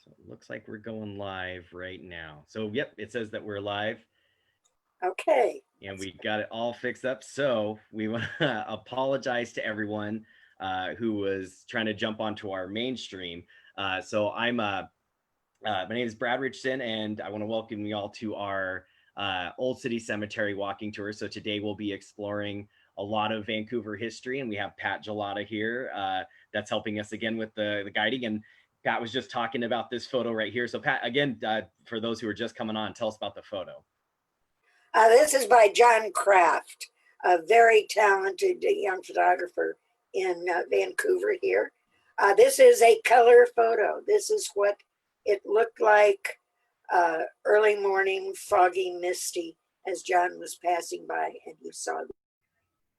So it looks like we're going live right now. So, yep, it says that we're live Okay. and we got it all fixed up. So, we want to apologize to everyone who was trying to jump onto our mainstream. My name is Brad Richardson, and I want to welcome you all to our Old City Cemetery walking tour. So, today we'll be exploring a lot of Vancouver history, and we have Pat Gelada here that's helping us again with the guiding. And Pat was just talking about this photo right here. So, Pat, again, for those who are just coming on, tell us about the photo. This is by John Kraft, a very talented young photographer in Vancouver here. This is a color photo. This is what it looked like early morning, foggy, misty, as John was passing by and he saw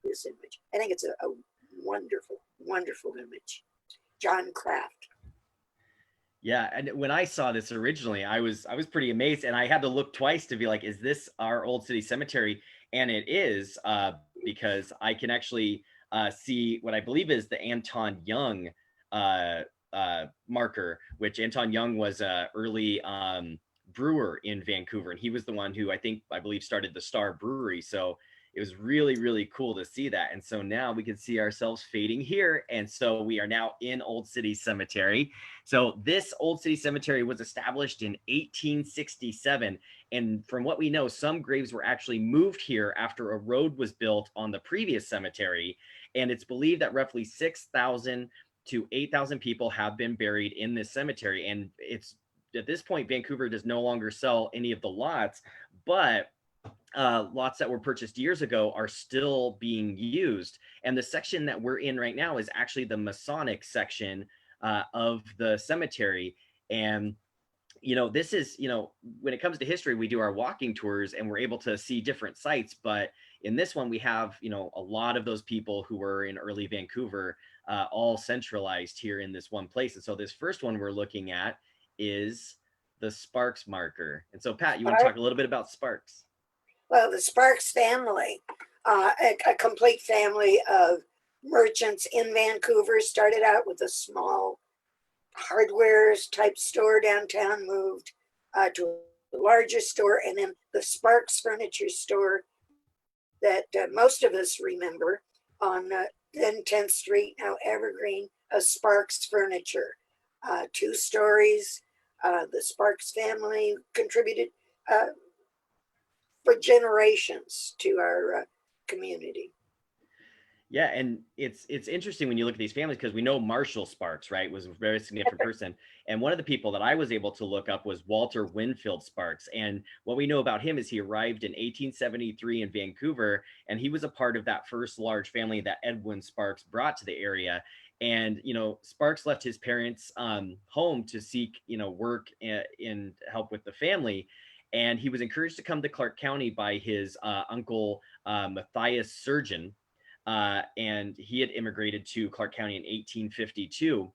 this image. I think it's a wonderful, wonderful image. John Kraft. Yeah, and when I saw this originally, I was pretty amazed, and I had to look twice to be like, "Is this our Old City Cemetery?" And it is, because I can actually see what I believe is the Anton Young marker, which Anton Young was a early brewer in Vancouver, and he was the one who I believe started the Star Brewery. So it was really really cool to see that. And so now we can see ourselves fading here, and so we are now in Old City Cemetery. So this Old City Cemetery was established in 1867, and from what we know, some graves were actually moved here after a road was built on the previous cemetery. And it's believed that roughly 6,000 to 8,000 people have been buried in this cemetery. And it's at this point, Vancouver does no longer sell any of the lots, but lots that were purchased years ago are still being used. And the section that we're in right now is actually the Masonic section of the cemetery. And this is, when it comes to history, we do our walking tours and we're able to see different sites. But in this one, we have, a lot of those people who were in early Vancouver all centralized here in this one place. And so this first one we're looking at is the Sparks marker. And so, Pat, you want to talk a little bit about Sparks? Well, the Sparks family, a complete family of merchants in Vancouver, started out with a small hardware type store downtown, moved to a larger store, and then the Sparks furniture store that most of us remember on then 10th Street, now Evergreen, Sparks Furniture. 2 stories. The Sparks family contributed for generations to our community. Yeah, and it's interesting when you look at these families, because we know Marshall Sparks, right, was a very significant person. And one of the people that I was able to look up was Walter Winfield Sparks. And what we know about him is he arrived in 1873 in Vancouver, and he was a part of that first large family that Edwin Sparks brought to the area. And Sparks left his parents' home to seek work and help with the family. And he was encouraged to come to Clark County by his uncle Matthias Surgeon, and he had immigrated to Clark County in 1852.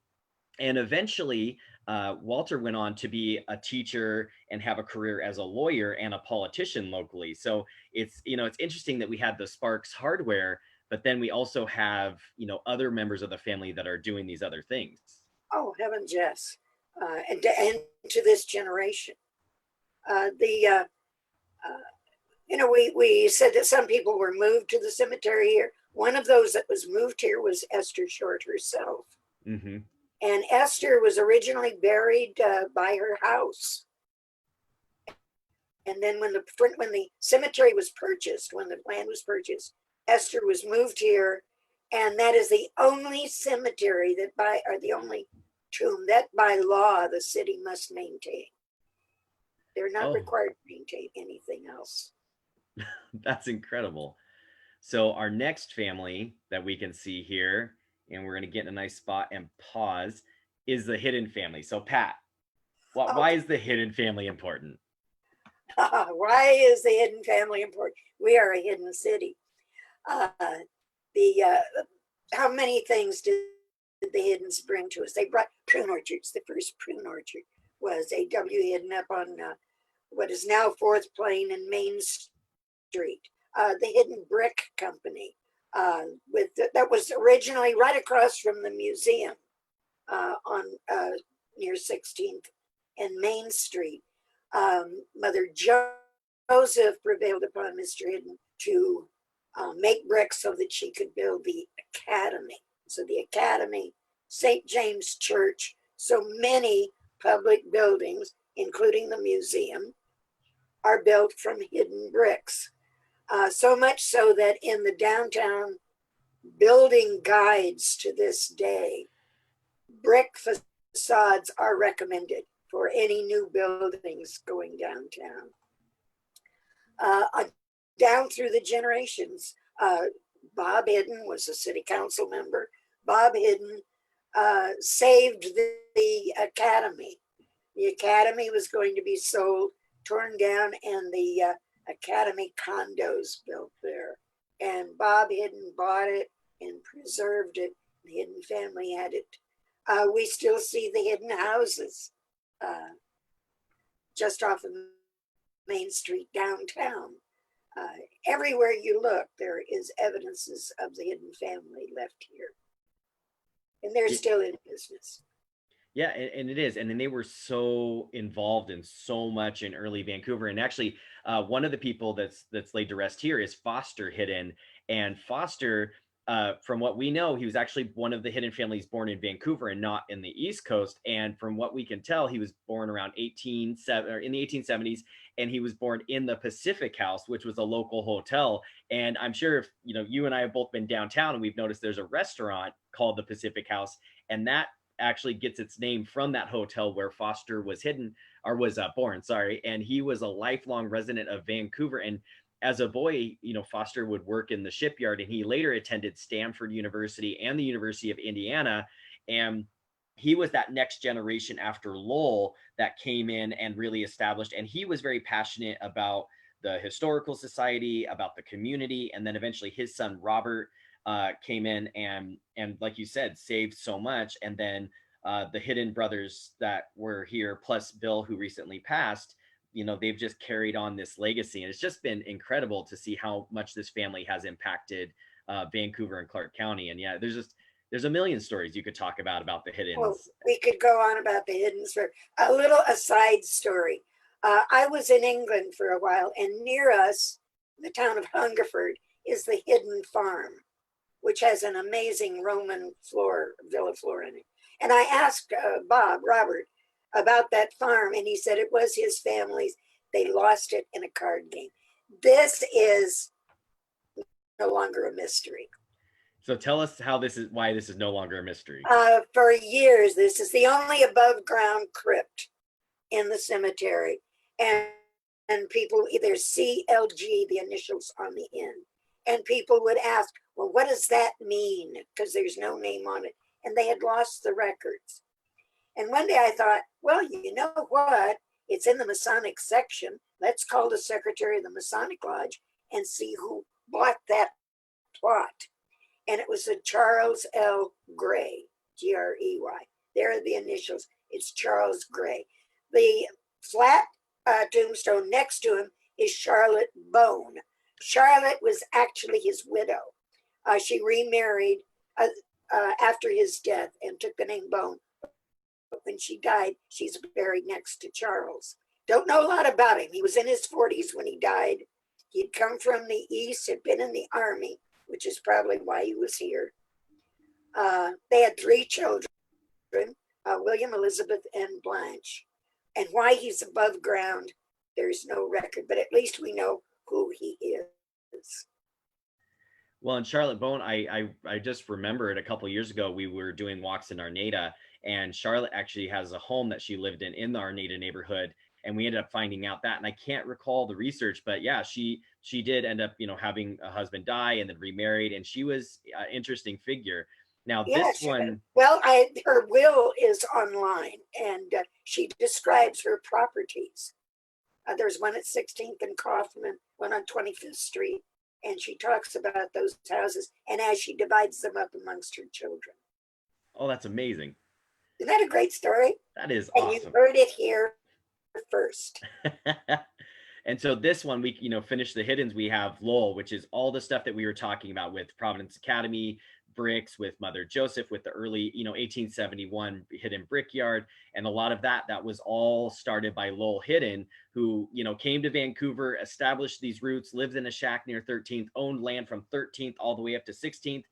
And eventually, Walter went on to be a teacher and have a career as a lawyer and a politician locally. So it's interesting that we had the Sparks hardware, but then we also have other members of the family that are doing these other things. Oh, heavens, yes. And to this generation. We said that some people were moved to the cemetery here. One of those that was moved here was Esther Short herself. Mm-hmm. And Esther was originally buried by her house. And then when the cemetery was purchased, when the land was purchased, Esther was moved here. And that is the only cemetery or the only tomb that by law the city must maintain. They're not required to maintain anything else. That's incredible. So our next family that we can see here, and we're going to get in a nice spot and pause, is the Hidden family. So Pat, why is the Hidden family important? Why is the Hidden family important? We are a hidden city. Uh, how many things did the Hiddens bring to us? They brought prune orchards. The first prune orchard was A.W. Hidden up on what is now 4th Plain and Main Street. The Hidden Brick Company, that was originally right across from the museum on near 16th and Main Street. Mother Joseph prevailed upon Mr. Hidden to make bricks so that she could build the academy. So the academy, St. James Church, so many public buildings, including the museum, are built from hidden bricks. So much so that in the downtown building guides to this day, brick facades are recommended for any new buildings going downtown. Down through the generations, Bob Hidden was a city council member. Bob Hidden saved the academy. The academy was going to be sold, torn down, and the academy condos built there. And Bob Hidden bought it and preserved it. The Hidden family had it. We still see the Hidden houses just off of Main Street downtown. Everywhere you look, there is evidences of the Hidden family left here. And they're still in business. Yeah, and it is. And then they were so involved in so much in early Vancouver. And actually, one of the people that's laid to rest here is Foster Hidden. And Foster, from what we know, he was actually one of the Hidden families born in Vancouver and not in the East Coast. And from what we can tell, he was born around in the 1870s, and he was born in the Pacific House, which was a local hotel. And I'm sure if you and I have both been downtown, and we've noticed there's a restaurant called the Pacific House, and that actually gets its name from that hotel where Foster was born, sorry. And he was a lifelong resident of Vancouver. And as a boy, Foster would work in the shipyard, and he later attended Stanford University and the University of Indiana. And he was that next generation after Lowell that came in and really established. And he was very passionate about the historical society, about the community. And then eventually his son, Robert, came in and like you said, saved so much. And then the Hidden brothers that were here, plus Bill, who recently passed, they've just carried on this legacy. And it's just been incredible to see how much this family has impacted Vancouver and Clark County. And yeah, there's a million stories you could talk about the Hiddens. Well, we could go on about the Hiddens for a little aside story. I was in England for a while, and near us, the town of Hungerford, is the Hidden Farm, which has an amazing Roman villa floor in it. And I asked Robert, about that farm, and he said it was his family's. They lost it in a card game. This is no longer a mystery. So tell us why this is no longer a mystery. For years, this is the only above ground crypt in the cemetery. And people either CLG, the initials on the end. And people would ask, well, what does that mean? Because there's no name on it. And they had lost the records. And one day I thought, well, you know what? It's in the Masonic section. Let's call the secretary of the Masonic Lodge and see who bought that plot. And it was a Charles L. Gray, Grey. There are the initials. It's Charles Gray. The flat tombstone next to him is Charlotte Bone. Charlotte was actually his widow. She remarried after his death and took the name Bone. But when she died, she's buried next to Charles. Don't know a lot about him. He was in his 40s when he died. He'd come from the East, had been in the Army, which is probably why he was here. They had 3 children, William, Elizabeth, and Blanche. And why he's above ground, there's no record, but at least we know who he is. Well, in Charlotte Bone, I just remembered a couple of years ago, we were doing walks in Arnata, and Charlotte actually has a home that she lived in the Arnata neighborhood. And we ended up finding out that, and I can't recall the research, but yeah, she did end up, having a husband die and then remarried, and she was an interesting figure. Now this one, well, her will is online, and she describes her properties. There's one at 16th and Kaufman, one on 25th Street, and she talks about those houses and as she divides them up amongst her children. Oh, that's amazing. Isn't that a great story? That is and awesome. You heard it here first. And so this one, we finish the Hiddens. We have Lowell, which is all the stuff that we were talking about with Providence Academy, bricks with Mother Joseph, with the early, 1871 hidden brickyard. And a lot of that was all started by Lowell Hidden, who, came to Vancouver, established these roots, lived in a shack near 13th, owned land from 13th all the way up to 16th,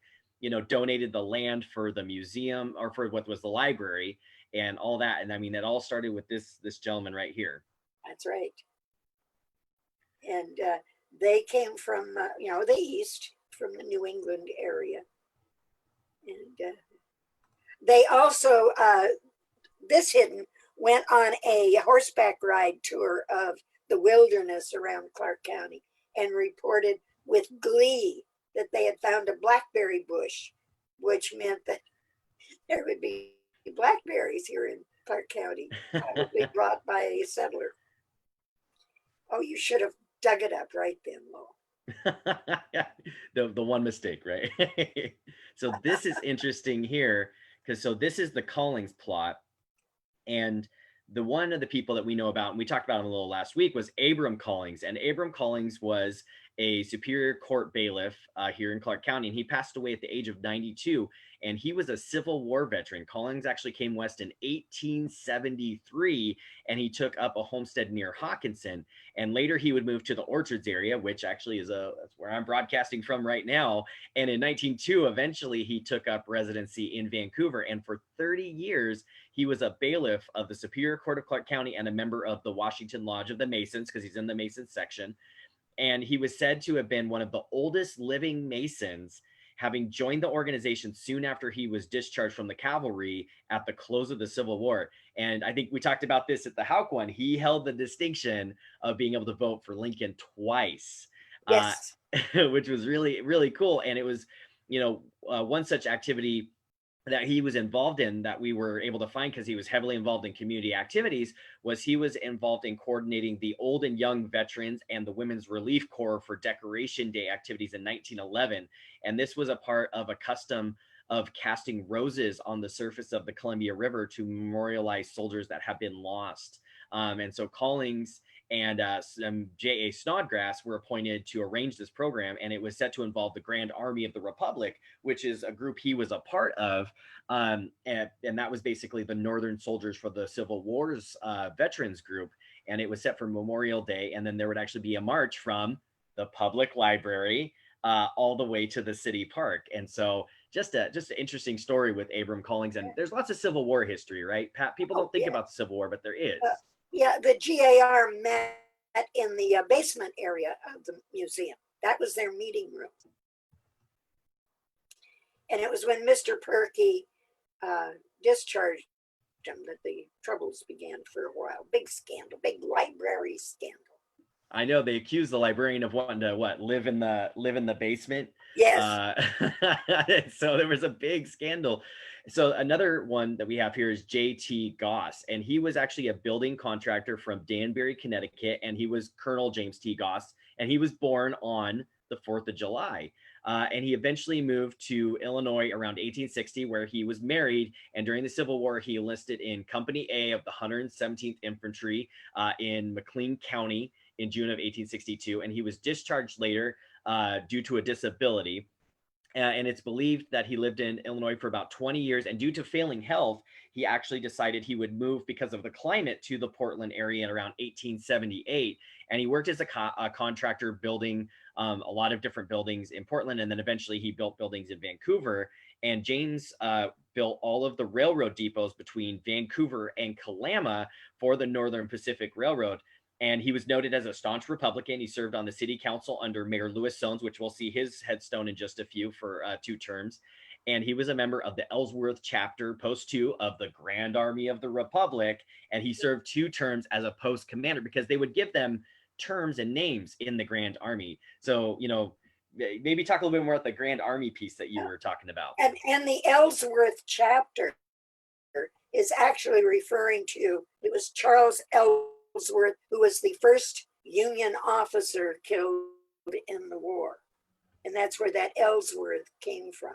donated the land for the museum, or for what was the library and all that. And I mean, it all started with this gentleman right here. That's right. And they came from, the East, from the New England area. And they also, this Hidden went on a horseback ride tour of the wilderness around Clark County and reported with glee that they had found a blackberry bush, which meant that there would be blackberries here in Clark County, probably brought by a settler. Oh, you should have dug it up right then, Lowell. The one mistake, right? So this is interesting here, because this is the Collings plot. And the one of the people that we know about, and we talked about him a little last week, was Abram Collings. And Abram Collings was a Superior Court bailiff here in Clark County, and he passed away at the age of 92. And he was a Civil War veteran. Collings actually came west in 1873, and he took up a homestead near Hawkinson. And later he would move to the Orchards area, which actually is that's where I'm broadcasting from right now. And in 1902, eventually he took up residency in Vancouver. And for 30 years, he was a bailiff of the Superior Court of Clark County and a member of the Washington Lodge of the Masons, because he's in the Masons section. And he was said to have been one of the oldest living Masons, having joined the organization soon after he was discharged from the cavalry at the close of the Civil War. And I think we talked about this at the Hauk one. He held the distinction of being able to vote for Lincoln twice, yes. Which was really, really cool. And it was, one such activity that he was involved in that we were able to find, because he was heavily involved in community activities, was he was involved in coordinating the old and young veterans and the Women's Relief Corps for Decoration Day activities in 1911. And this was a part of a custom of casting roses on the surface of the Columbia River to memorialize soldiers that have been lost. And so Collings and J.A. Snodgrass were appointed to arrange this program, and it was set to involve the Grand Army of the Republic, which is a group he was a part of, and that was basically the Northern Soldiers for the Civil War's veterans group, and it was set for Memorial Day, and then there would actually be a march from the public library all the way to the city park. And so just an interesting story with Abram Collings. And there's lots of Civil War history, right, Pat? People don't think about the Civil War, but there is. Yeah, the GAR met in the basement area of the museum. That was their meeting room. And it was when Mr. Perky discharged him that the troubles began for a while. Big scandal, big library scandal. I know they accused the librarian of wanting to live in the basement. Yes. So there was a big scandal. So another one that we have here is J.T. Goss, and he was actually a building contractor from Danbury, Connecticut, and he was Colonel James T. Goss, and he was born on the 4th of July. And he eventually moved to Illinois around 1860, where he was married. And during the Civil War, he enlisted in Company A of the 117th Infantry in McLean County in June of 1862. And he was discharged later due to a disability. And it's believed that he lived in Illinois for about 20 years. And due to failing health, he actually decided he would move because of the climate to the Portland area in around 1878. And he worked as a contractor building a lot of different buildings in Portland. And then eventually he built buildings in Vancouver. And James built all of the railroad depots between Vancouver and Kalama for the Northern Pacific Railroad. And he was noted as a staunch Republican. He served on the city council under Mayor Louis Sones, which we'll see his headstone in just a few, for 2 terms. And he was a member of the Ellsworth chapter, Post 2 of the Grand Army of the Republic. And he served 2 terms as a post commander, because they would give them terms and names in the Grand Army. So, maybe talk a little bit more about the Grand Army piece that you were talking about. And the Ellsworth chapter is actually referring to, it was Charles Ellsworth, who was the first Union officer killed in the war. And that's where that Ellsworth came from.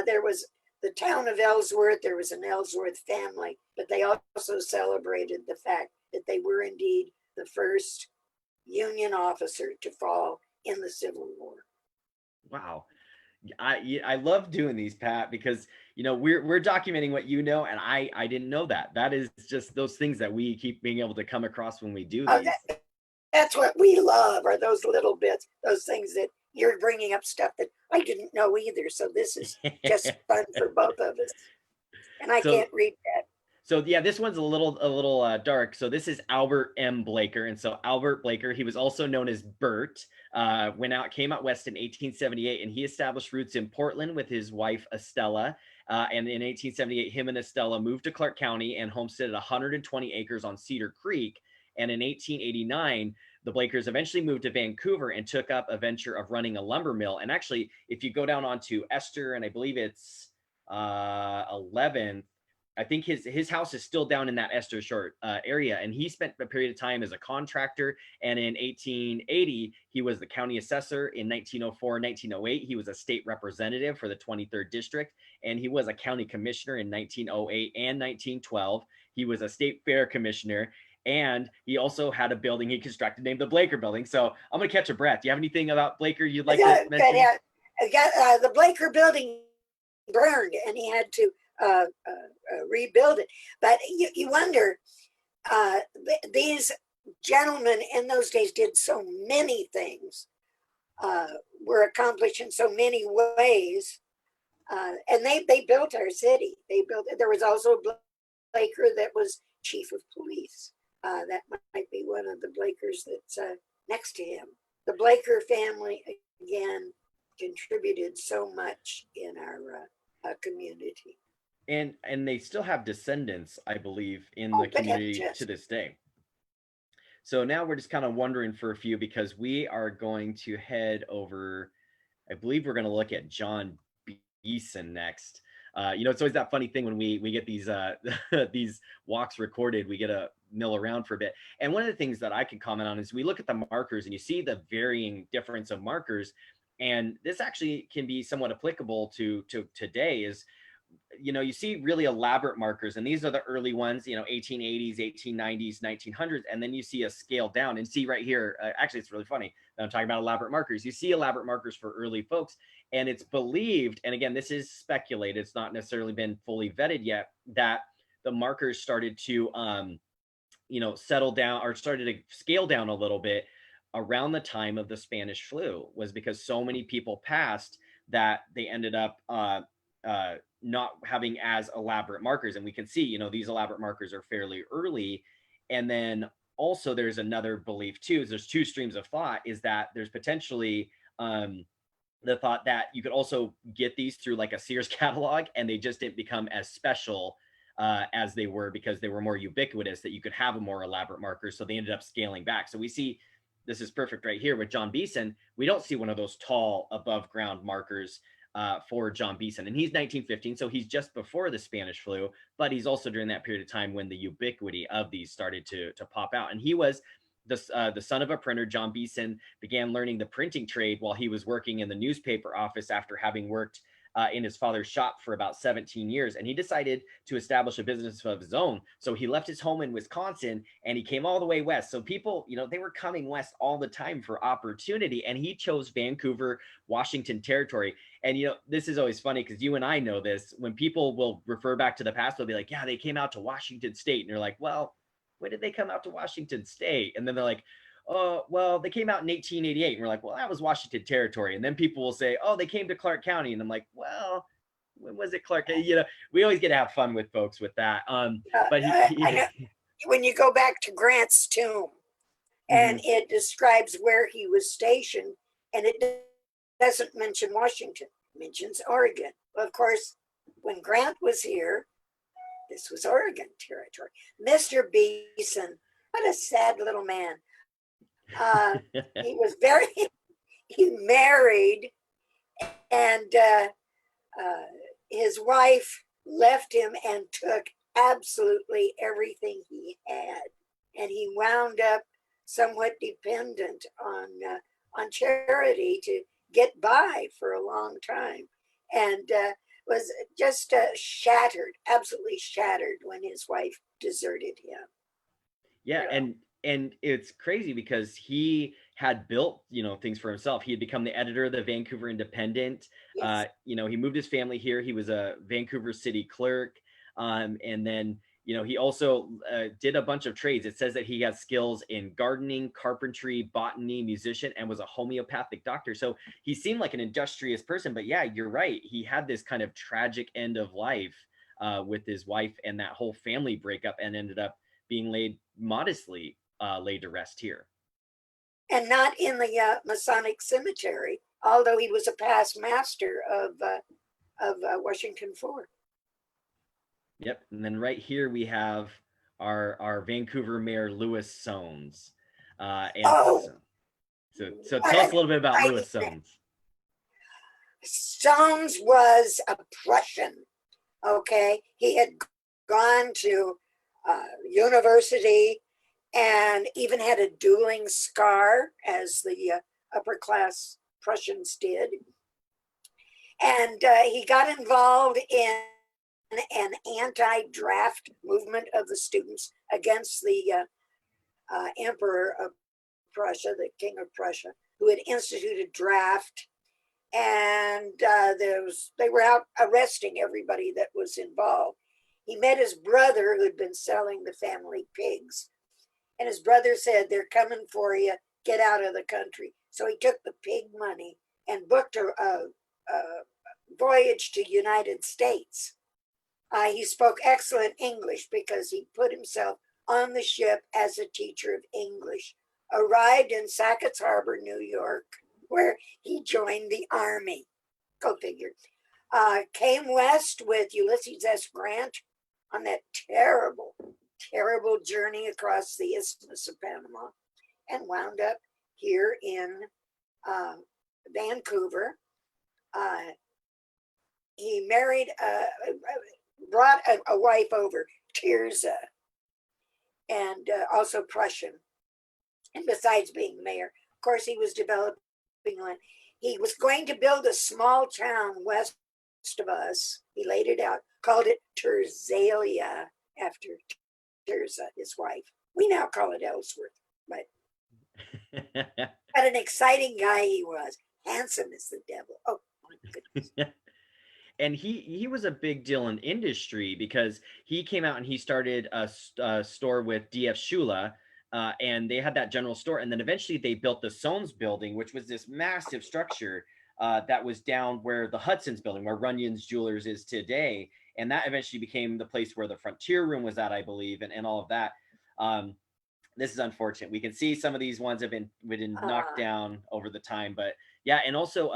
There was the town of Ellsworth, there was an Ellsworth family, but they also celebrated the fact that they were indeed the first Union officer to fall in the Civil War. Wow. I love doing these, Pat, because we're documenting what you know, and I didn't know that. That is just those things that we keep being able to come across when we do Oh, these. that's what we love, are those little bits, those things that you're bringing up, stuff that I didn't know either. So this is just fun for both of us. And I So can't read that. So yeah, this one's a little dark. So this is Albert M. Blaker, and so Albert Blaker, he was also known as Bert. Came out west in 1878, and he established roots in Portland with his wife Estella. And in 1878, him and Estella moved to Clark County and homesteaded 120 acres on Cedar Creek. And in 1889, the Blakers eventually moved to Vancouver and took up a venture of running a lumber mill. And actually, if you go down onto Esther, and I believe it's 11th, I think his house is still down in that Esther Short area, and he spent a period of time as a contractor. And in 1880, he was the county assessor. In 1904, 1908, he was a state representative for the 23rd district, and he was a county commissioner in 1908 and 1912. He was a state fair commissioner, and he also had a building he constructed named the Blaker Building. So I'm gonna catch a breath. Do you have anything about Blaker you'd like to mention? The Blaker building burned, and he had to rebuild it. But you wonder, these gentlemen in those days did so many things, were accomplished in so many ways, and they built our city. They built. There was also Blaker that was chief of police. That might be one of the Blakers that's next to him. The Blaker family again contributed so much in our community. And they still have descendants, I believe, in Oh, the but community to just this day. So now we're just kind of wondering for a few, because we are going to head over. I believe we're going to look at John Beeson next. It's always that funny thing when we get these these walks recorded. We get to mill around for a bit. And one of the things that I can comment on is we look at the markers and you see the varying difference of markers. And this actually can be somewhat applicable to today. Is you see really elaborate markers, and these are the early ones, 1880s, 1890s, 1900s, and then you see a scale down. And see right here, actually, it's really funny that I'm talking about elaborate markers. You see elaborate markers for early folks, and it's believed, and again, this is speculated, it's not necessarily been fully vetted yet, that the markers started to, settle down, or started to scale down a little bit around the time of the Spanish flu, was because so many people passed that they ended up not having as elaborate markers. And we can see, these elaborate markers are fairly early. And then also there's another belief too, is there's two streams of thought, is that there's potentially the thought that you could also get these through like a Sears catalog, and they just didn't become as special as they were, because they were more ubiquitous, that you could have a more elaborate marker. So they ended up scaling back. So we see, this is perfect right here with John Beeson. We don't see one of those tall above ground markers for John Beeson. And he's 1915, so he's just before the Spanish flu, but he's also during that period of time when the ubiquity of these started to pop out. And he was the son of a printer. John Beeson began learning the printing trade while he was working in the newspaper office after having worked in his father's shop for about 17 years. And he decided to establish a business of his own. So he left his home in Wisconsin and he came all the way west. So people, they were coming west all the time for opportunity. And he chose Vancouver, Washington territory. And, this is always funny because you and I know this. When people will refer back to the past, they'll be like, yeah, they came out to Washington State. And you're like, well, when did they come out to Washington State? And then they're like, oh, well, they came out in 1888. And we're like, well, that was Washington territory. And then people will say, oh, they came to Clark County. And I'm like, well, when was it Clark? We always get to have fun with folks with that. But I know when you go back to Grant's tomb, and it describes where he was stationed, and it doesn't mention Washington, it mentions Oregon. Well, of course, when Grant was here, this was Oregon territory. Mr. Beeson, what a sad little man. He was he married, and his wife left him and took absolutely everything he had. And he wound up somewhat dependent on charity to get by for a long time, and was just shattered, absolutely shattered, when his wife deserted him. Yeah, and and it's crazy because he had built, things for himself. He had become the editor of the Vancouver Independent. Yes. He moved his family here. He was a Vancouver city clerk. And then, he also did a bunch of trades. It says that he has skills in gardening, carpentry, botany, musician, and was a homeopathic doctor. So he seemed like an industrious person. But yeah, you're right. He had this kind of tragic end of life with his wife and that whole family breakup, and ended up being laid to rest here. And not in the Masonic cemetery, although he was a past master of Washington 4. Yep. And then right here we have our Vancouver Mayor Louis Soanes. And Oh, so what tell us an a little bit about Louis exciting man. Soanes. Soames was a Prussian. Okay, he had gone to university and even had a dueling scar, as the upper class Prussians did. And he got involved in an anti-draft movement of the students against the emperor of Prussia, the king of Prussia, who had instituted draft. And they were out arresting everybody that was involved. He met his brother, who had been selling the family pigs, and his brother said, "They're coming for you. Get out of the country." So he took the pig money and booked a voyage to United States. He spoke excellent English because he put himself on the ship as a teacher of English. Arrived in Sackett's Harbor, New York, where he joined the Army. Go figure. Came west with Ulysses S. Grant on that terrible, terrible journey across the Isthmus of Panama, and wound up here in Vancouver. He married, brought a wife over, Tirza, and also Prussian. And besides being mayor, of course, he was developing land. He was going to build a small town west of us. He laid it out, called it Terzalia, after Tirza, his wife. We now call it Ellsworth, but what an exciting guy he was. Handsome as the devil. Oh, my goodness. And he was a big deal in industry because he came out and he started a store with D.F. Shula, and they had that general store. And then eventually they built the Soanes building, which was this massive structure that was down where the Hudson's building, where Runyon's Jewelers is today. And that eventually became the place where the Frontier Room was at, I believe, and all of that. This is unfortunate. We can see some of these ones have been knocked down over the time, but yeah. And also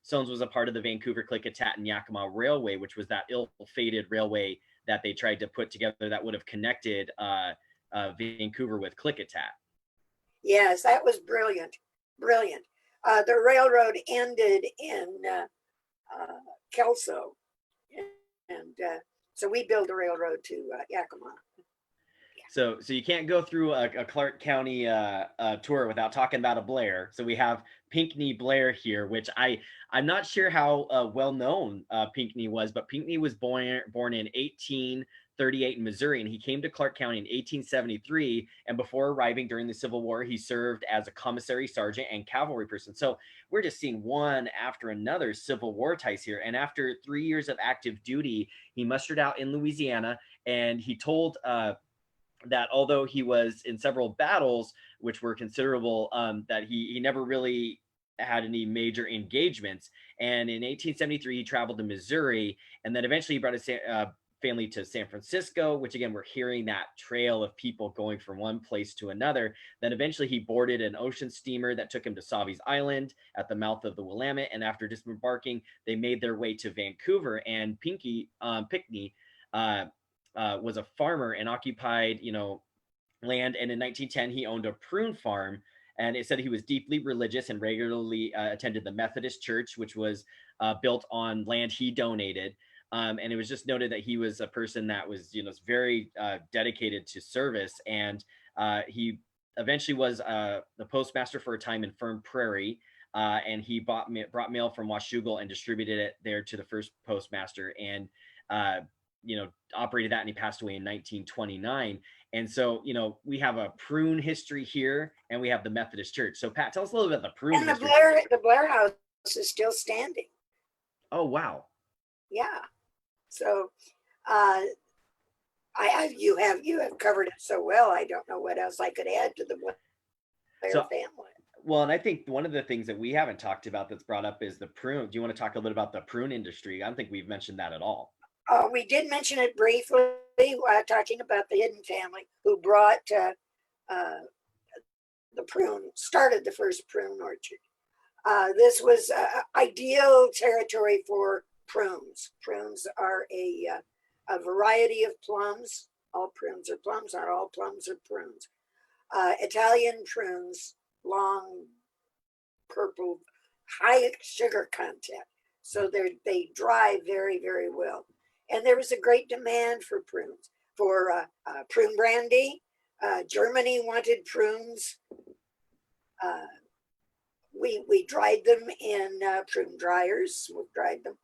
Soanes was a part of the Vancouver, Klickitat, and Yakima Railway, which was that ill-fated railway that they tried to put together that would have connected Vancouver with Klickitat. Yes, that was brilliant. Brilliant. The railroad ended in Kelso, and so we built a railroad to Yakima. So you can't go through a Clark County tour without talking about a Blair. So we have Pinckney Blair here, which I'm not sure how well known Pinckney was, but Pinckney was born in 1838 in Missouri, and he came to Clark County in 1873. And before arriving during the Civil War, he served as a commissary sergeant and cavalry person. So we're just seeing one after another Civil War ties here. And after 3 years of active duty, he mustered out in Louisiana, and he told that although he was in several battles, which were considerable, that he never really had any major engagements. And in 1873, he traveled to Missouri, and then eventually he brought his family to San Francisco, which again, we're hearing that trail of people going from one place to another. Then eventually he boarded an ocean steamer that took him to Sauvie's Island at the mouth of the Willamette. And after disembarking, they made their way to Vancouver, and Pinckney was a farmer and occupied, land. And in 1910, he owned a prune farm. And it said he was deeply religious and regularly attended the Methodist Church, which was built on land he donated. And it was just noted that he was a person that was, very dedicated to service. And he eventually was the postmaster for a time in Fern Prairie. And he brought mail from Washougal and distributed it there to the first postmaster. And operated that, and he passed away in 1929. And so, we have a prune history here, and we have the Methodist Church. So, Pat, tell us a little bit about the prune And history. The Blair House is still standing. Oh, wow. Yeah. So, you have covered it so well. I don't know what else I could add to the Blair So, family. well, and I think one of the things that we haven't talked about that's brought up is the prune. Do you want to talk a little bit about the prune industry? I don't think we've mentioned that at all. We did mention it briefly, talking about the Hidden family who brought the prune, started the first prune orchard. This was ideal territory for prunes. Prunes are a variety of plums. All prunes are plums, not all plums are prunes. Italian prunes, long, purple, high sugar content. So they dry very, very well. And there was a great demand for prunes, for prune brandy. Germany wanted prunes. We dried them in prune dryers. We dried them.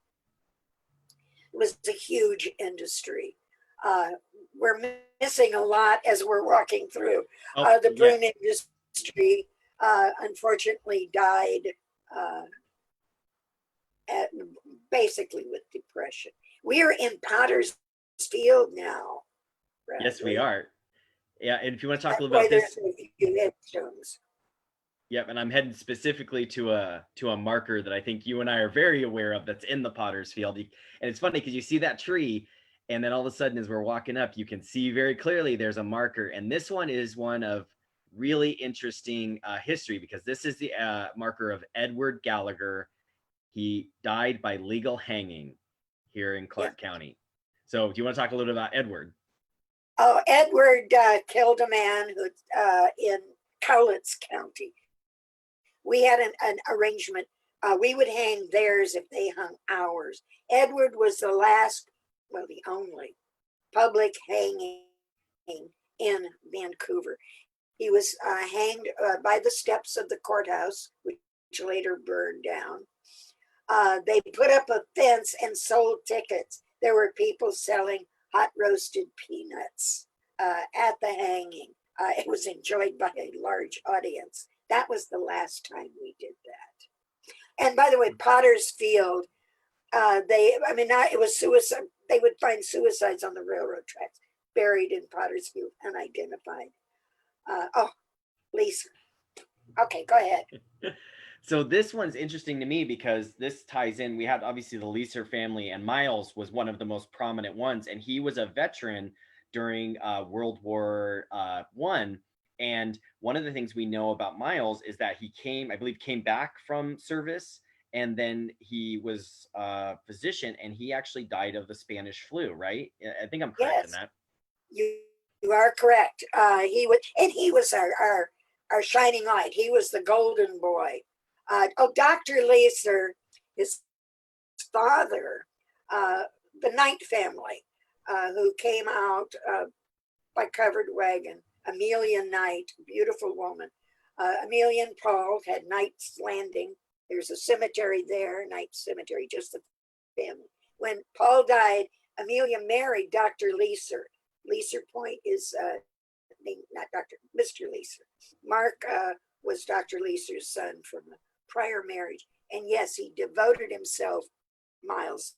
It was a huge industry. We're missing a lot as we're walking through. The prune industry unfortunately died basically with depression. We are in Potter's Field now. Bradley. Yes, we are. Yeah, and if you want to talk a little about this, a few headstones. Yep, and I'm heading specifically to a marker that I think you and I are very aware of that's in the Potter's Field. And it's funny because you see that tree, and then all of a sudden as we're walking up, you can see very clearly there's a marker. And this one is one of really interesting history, because this is the marker of Edward Gallagher. He died by legal hanging here in Clark County. So do you want to talk a little bit about Edward? Oh, Edward killed a man who in Cowlitz County. We had an arrangement. We would hang theirs if they hung ours. Edward was the last, well, the only public hanging in Vancouver. He was hanged by the steps of the courthouse, which later burned down. They put up a fence and sold tickets. There were people selling hot roasted peanuts at the hanging. It was enjoyed by a large audience. That was the last time we did that. And by the way, Potter's Field, it was suicide. They would find suicides on the railroad tracks, buried in Potter's Field, unidentified. Lisa. Okay, go ahead. So this one's interesting to me because this ties in. We had obviously the Leeser family, and Miles was one of the most prominent ones, and he was a veteran during World War I. And one of the things we know about Miles is that he came back from service, and then he was a physician, and he actually died of the Spanish flu, right? I think I'm correct in that. You are correct. He was our shining light. He was the golden boy. Dr. Leeser, his father, the Knight family, who came out by covered wagon. Amelia Knight, beautiful woman. Amelia and Paul had Knight's Landing. There's a cemetery there, Knight Cemetery, just the family. When Paul died, Amelia married Dr. Leeser. Leeser Point is not Mr. Leeser. Mark was Dr. Leeser's son from a prior marriage. And yes, he devoted himself, Miles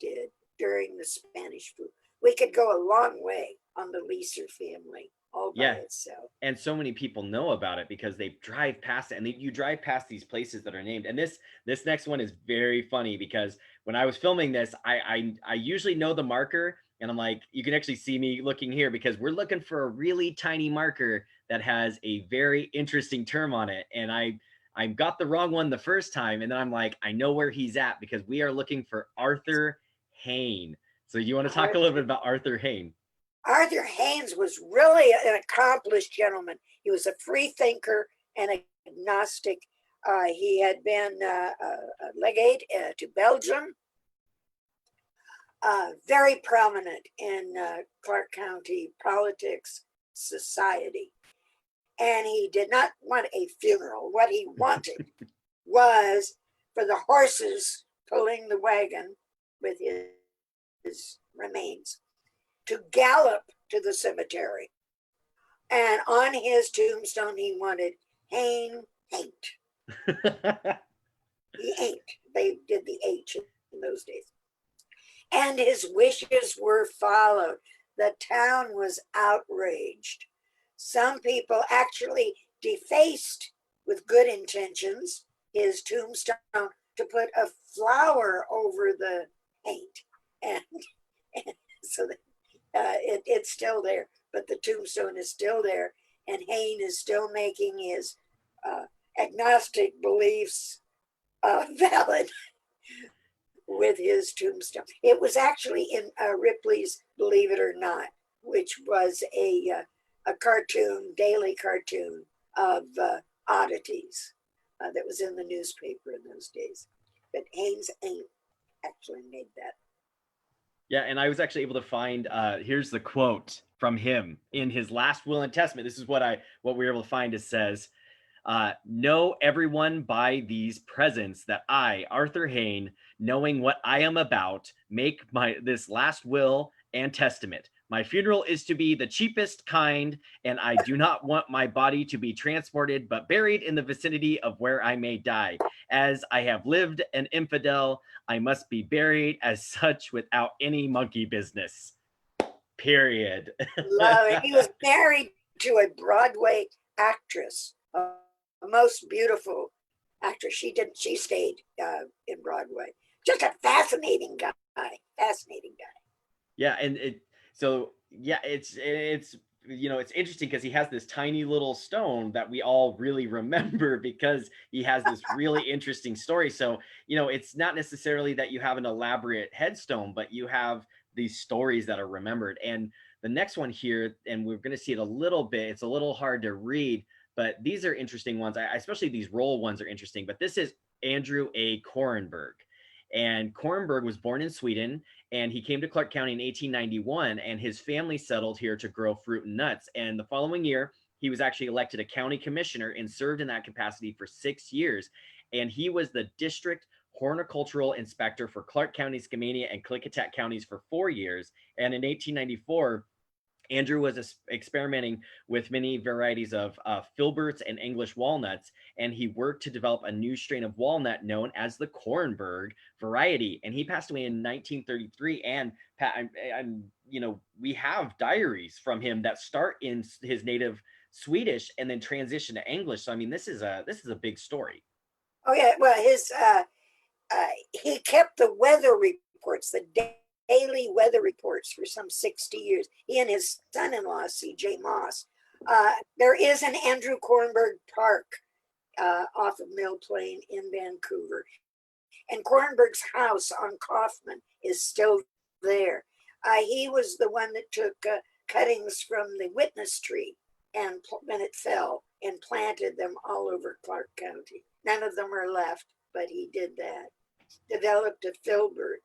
did, during the Spanish flu. We could go a long way on the Leeser family all by itself. And so many people know about it because they drive past it, and you drive past these places that are named. And this next one is very funny because when I was filming this, I usually know the marker, and I'm like, you can actually see me looking here because we're looking for a really tiny marker that has a very interesting term on it. And I got the wrong one the first time, and then I'm like, I know where he's at because we are looking for Arthur Hayne. So you want to talk a little bit about Arthur Hayne? Arthur Haynes was really an accomplished gentleman. He was a free thinker and agnostic. He had been a legate to Belgium, very prominent in Clark County politics, society. And he did not want a funeral. What he wanted was for the horses pulling the wagon with his remains, to gallop to the cemetery. And on his tombstone, he wanted Hayne ain't. He ain't. They did the H in those days. And his wishes were followed. The town was outraged. Some people actually defaced, with good intentions, his tombstone to put a flower over the paint. And, and so that, it's still there, but the tombstone is still there. And Hayne is still making his agnostic beliefs valid with his tombstone. It was actually in Ripley's Believe It or Not, which was a cartoon, daily cartoon of oddities that was in the newspaper in those days. But Haynes ain't actually made that. Yeah, and I was actually able to find here's the quote from him in his last will and testament. This is what we were able to find. It says, know everyone by these presents that I, Arthur Hayne, knowing what I am about, make this last will and testament. My funeral is to be the cheapest kind, and I do not want my body to be transported, but buried in the vicinity of where I may die. As I have lived an infidel, I must be buried as such without any monkey business. Period. Love it. He was married to a Broadway actress, a most beautiful actress. She stayed in Broadway. Just a fascinating guy. Fascinating guy. Yeah, and it's it's interesting because he has this tiny little stone that we all really remember because he has this really interesting story. So, it's not necessarily that you have an elaborate headstone, but you have these stories that are remembered. And the next one here, and we're going to see it a little bit, it's a little hard to read, but these are interesting ones. Especially these roll ones are interesting, but this is Andrew A. Korenberg. And Korenberg was born in Sweden, and he came to Clark County in 1891, and his family settled here to grow fruit and nuts. And the following year, he was actually elected a county commissioner and served in that capacity for 6 years. And he was the district horticultural inspector for Clark County, Skamania, and Klickitat counties for 4 years. And in 1894, Andrew was experimenting with many varieties of filberts and English walnuts, and he worked to develop a new strain of walnut known as the Korenberg variety. And he passed away in 1933. And we have diaries from him that start in his native Swedish and then transition to English. So I mean, this is a big story. Oh yeah, well, he kept the weather reports, the daily weather reports for some 60 years. He and his son-in-law, C.J. Moss. There is an Andrew Korenberg Park off of Mill Plain in Vancouver. And Korenberg's house on Kaufman is still there. He was the one that took cuttings from the witness tree and when it fell and planted them all over Clark County. None of them are left, but he did that. Developed a filbert.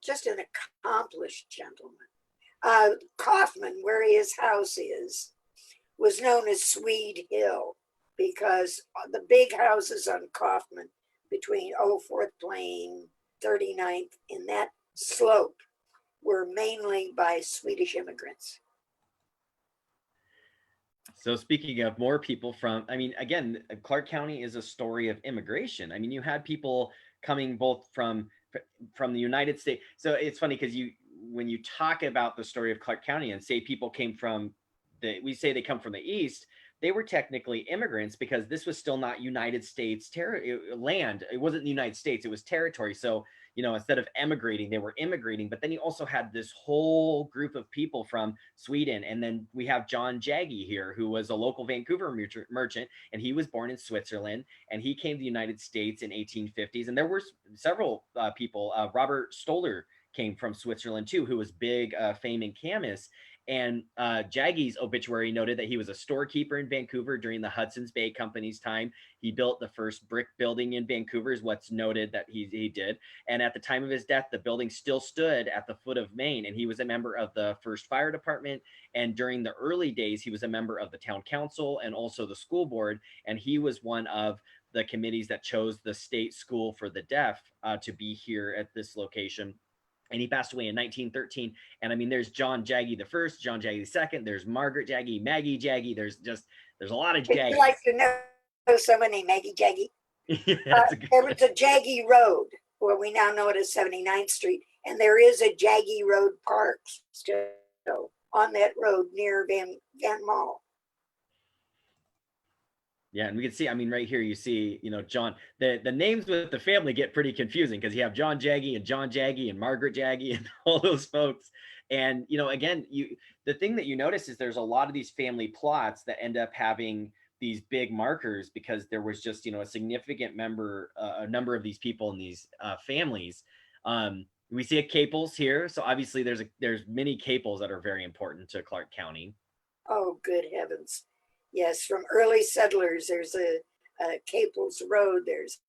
Just an accomplished gentleman. Kaufman, where his house is, was known as Swede Hill because the big houses on Kaufman between 4th Plain, 39th, in that slope were mainly by Swedish immigrants. So speaking of more people again, Clark County is a story of immigration. I mean, you had people coming both from the United States. So it's funny because when you talk about the story of Clark County and say people came from we say they come from the East, they were technically immigrants because this was still not United States land. It wasn't the United States, it was territory. So, instead of emigrating, they were immigrating. But then you also had this whole group of people from Sweden. And then we have John Jaggi here, who was a local Vancouver merchant, and he was born in Switzerland, and he came to the United States in 1850s. And there were several people. Robert Stoller came from Switzerland too, who was big fame in Camas. And Jaggi's obituary noted that he was a storekeeper in Vancouver during the Hudson's Bay Company's time. He built the first brick building in Vancouver, is what's noted that he did. And at the time of his death, the building still stood at the foot of Main, and he was a member of the first fire department. And during the early days, he was a member of the town council and also the school board. And he was one of the committees that chose the state school for the deaf to be here at this location. and he passed away in 1913. And I mean, there's John Jaggi the first, John Jaggi the second, there's Margaret Jaggi, Maggie Jaggi. There's a lot of Would you like Jaggies. to know so many Maggie Jaggy? Yeah, that's a good There was question. a Jaggy Road, where we now know it as 79th Street, and there is a Jaggy Road Park still on that road near Van Mall. Yeah, and we can see, I mean, right here you see, John, the names with the family get pretty confusing because you have John Jaggi and John Jaggi and Margaret Jaggi and all those folks. And again, the thing that you notice is there's a lot of these family plots that end up having these big markers because there was just a significant a number of these people in these families. We see a Caples here, so obviously there's many Caples that are very important to Clark County. Oh, good heavens. Yes, from early settlers, there's a Caples Road. There's,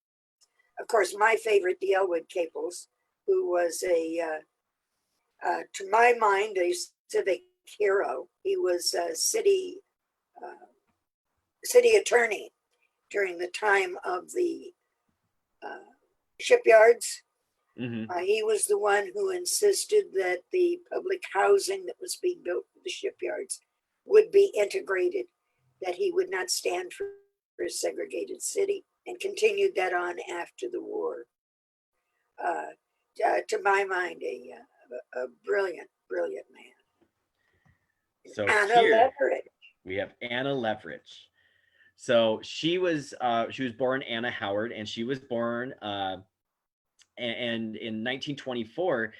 of course, my favorite, the Elwood Caples, who was to my mind, a civic hero. He was a city attorney during the time of the shipyards. Hmm. He was the one who insisted that the public housing that was being built for the shipyards would be integrated, that he would not stand for a segregated city, and continued that on after the war. To my mind, a brilliant, brilliant man. So Anna here Leverett. we have Anna Leverage. So she was born Anna Howard, and she was born and in 1924,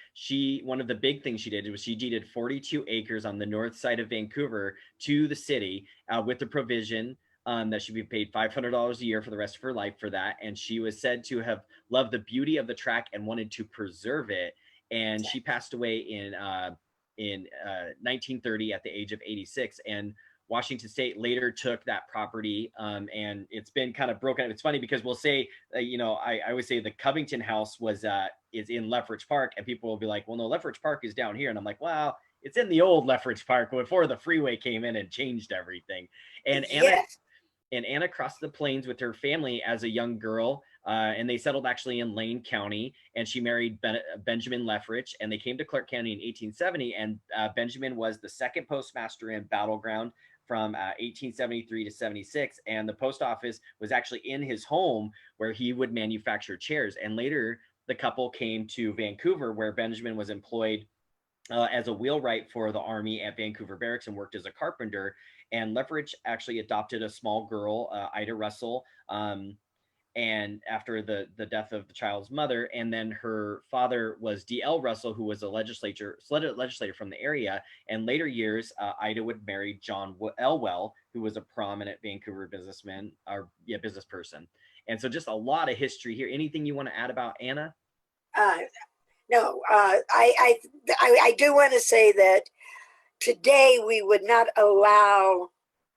one of the big things she did was she deeded 42 acres on the north side of Vancouver to the city with the provision that she'd be paid $500 a year for the rest of her life for that. And she was said to have loved the beauty of the track and wanted to preserve it. And she passed away in 1930 at the age of 86. And Washington State later took that property, and it's been kind of broken up. It's funny because we'll say, I always say the Covington House is in Lethbridge Park, and people will be like, well, no, Lethbridge Park is down here. And I'm like, well, it's in the old Lethbridge Park before the freeway came in and changed everything. And Yes. Anna crossed the plains with her family as a young girl, and they settled actually in Lane County. And she married Benjamin Lethbridge, and they came to Clark County in 1870. And Benjamin was the second postmaster in Battle Ground from 1873 to 76. And the post office was actually in his home where he would manufacture chairs. And later, the couple came to Vancouver, where Benjamin was employed as a wheelwright for the Army at Vancouver Barracks and worked as a carpenter. And Lethbridge actually adopted a small girl, Ida Russell, and after the death of the child's mother. And then her father was D.L. Russell, who was a legislator from the area. And later years, Ida would marry John Elwell, who was a prominent Vancouver businessman, or business person. And so just a lot of history here. Anything you want to add about Anna? Uh, no, I do want to say that today we would not allow